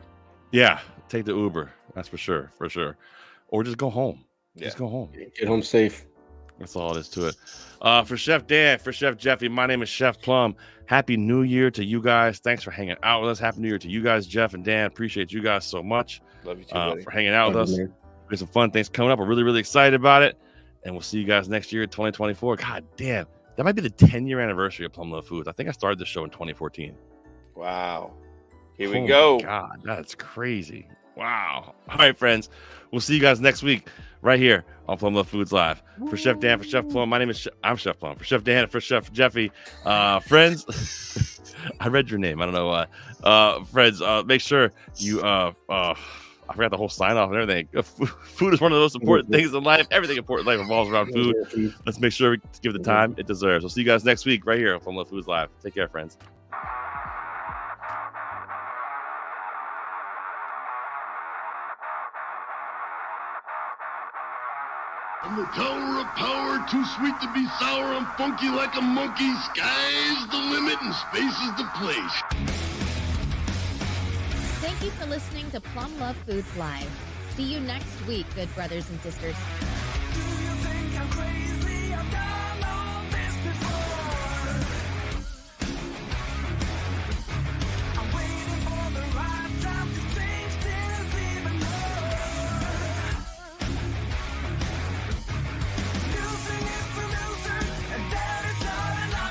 Yeah, take the Uber. That's for sure, or just go home. Yeah. Just go home. Get home safe. That's all it is to it. For Chef Dan, for Chef Jeffy, my name is Chef Plum. Happy New Year to you guys. Thanks for hanging out with us. Happy New Year to you guys, Jeff and Dan. Appreciate you guys so much. Love you too, for hanging out with us. There's some fun things coming up. We're really, really excited about it. And we'll see you guys next year, 2024. God damn. That might be the 10-year anniversary of Plumluvfoods. I think I started the show in 2014. Wow. Here we go. God, that's crazy. Wow. All right, friends. We'll see you guys next week right here on Plumluvfoods Live. For Chef Dan, for Chef Plum, my name is I'm Chef Plum. For Chef Dan, for Chef Jeffy. Friends, I read your name. I don't know why. Friends, make sure you I forgot the whole sign off and everything. Food is one of the most important things in life. Everything important in life revolves around food. Let's make sure we give it the time it deserves. We'll see you guys next week right here on Plumluvfoods Live. Take care, friends. From the tower of power, too sweet to be sour, I'm funky like a monkey. Sky's the limit and space is the place. Thank you for listening to Plumluvfoods Live. See you next week, good brothers and sisters. Do you think I'm crazy?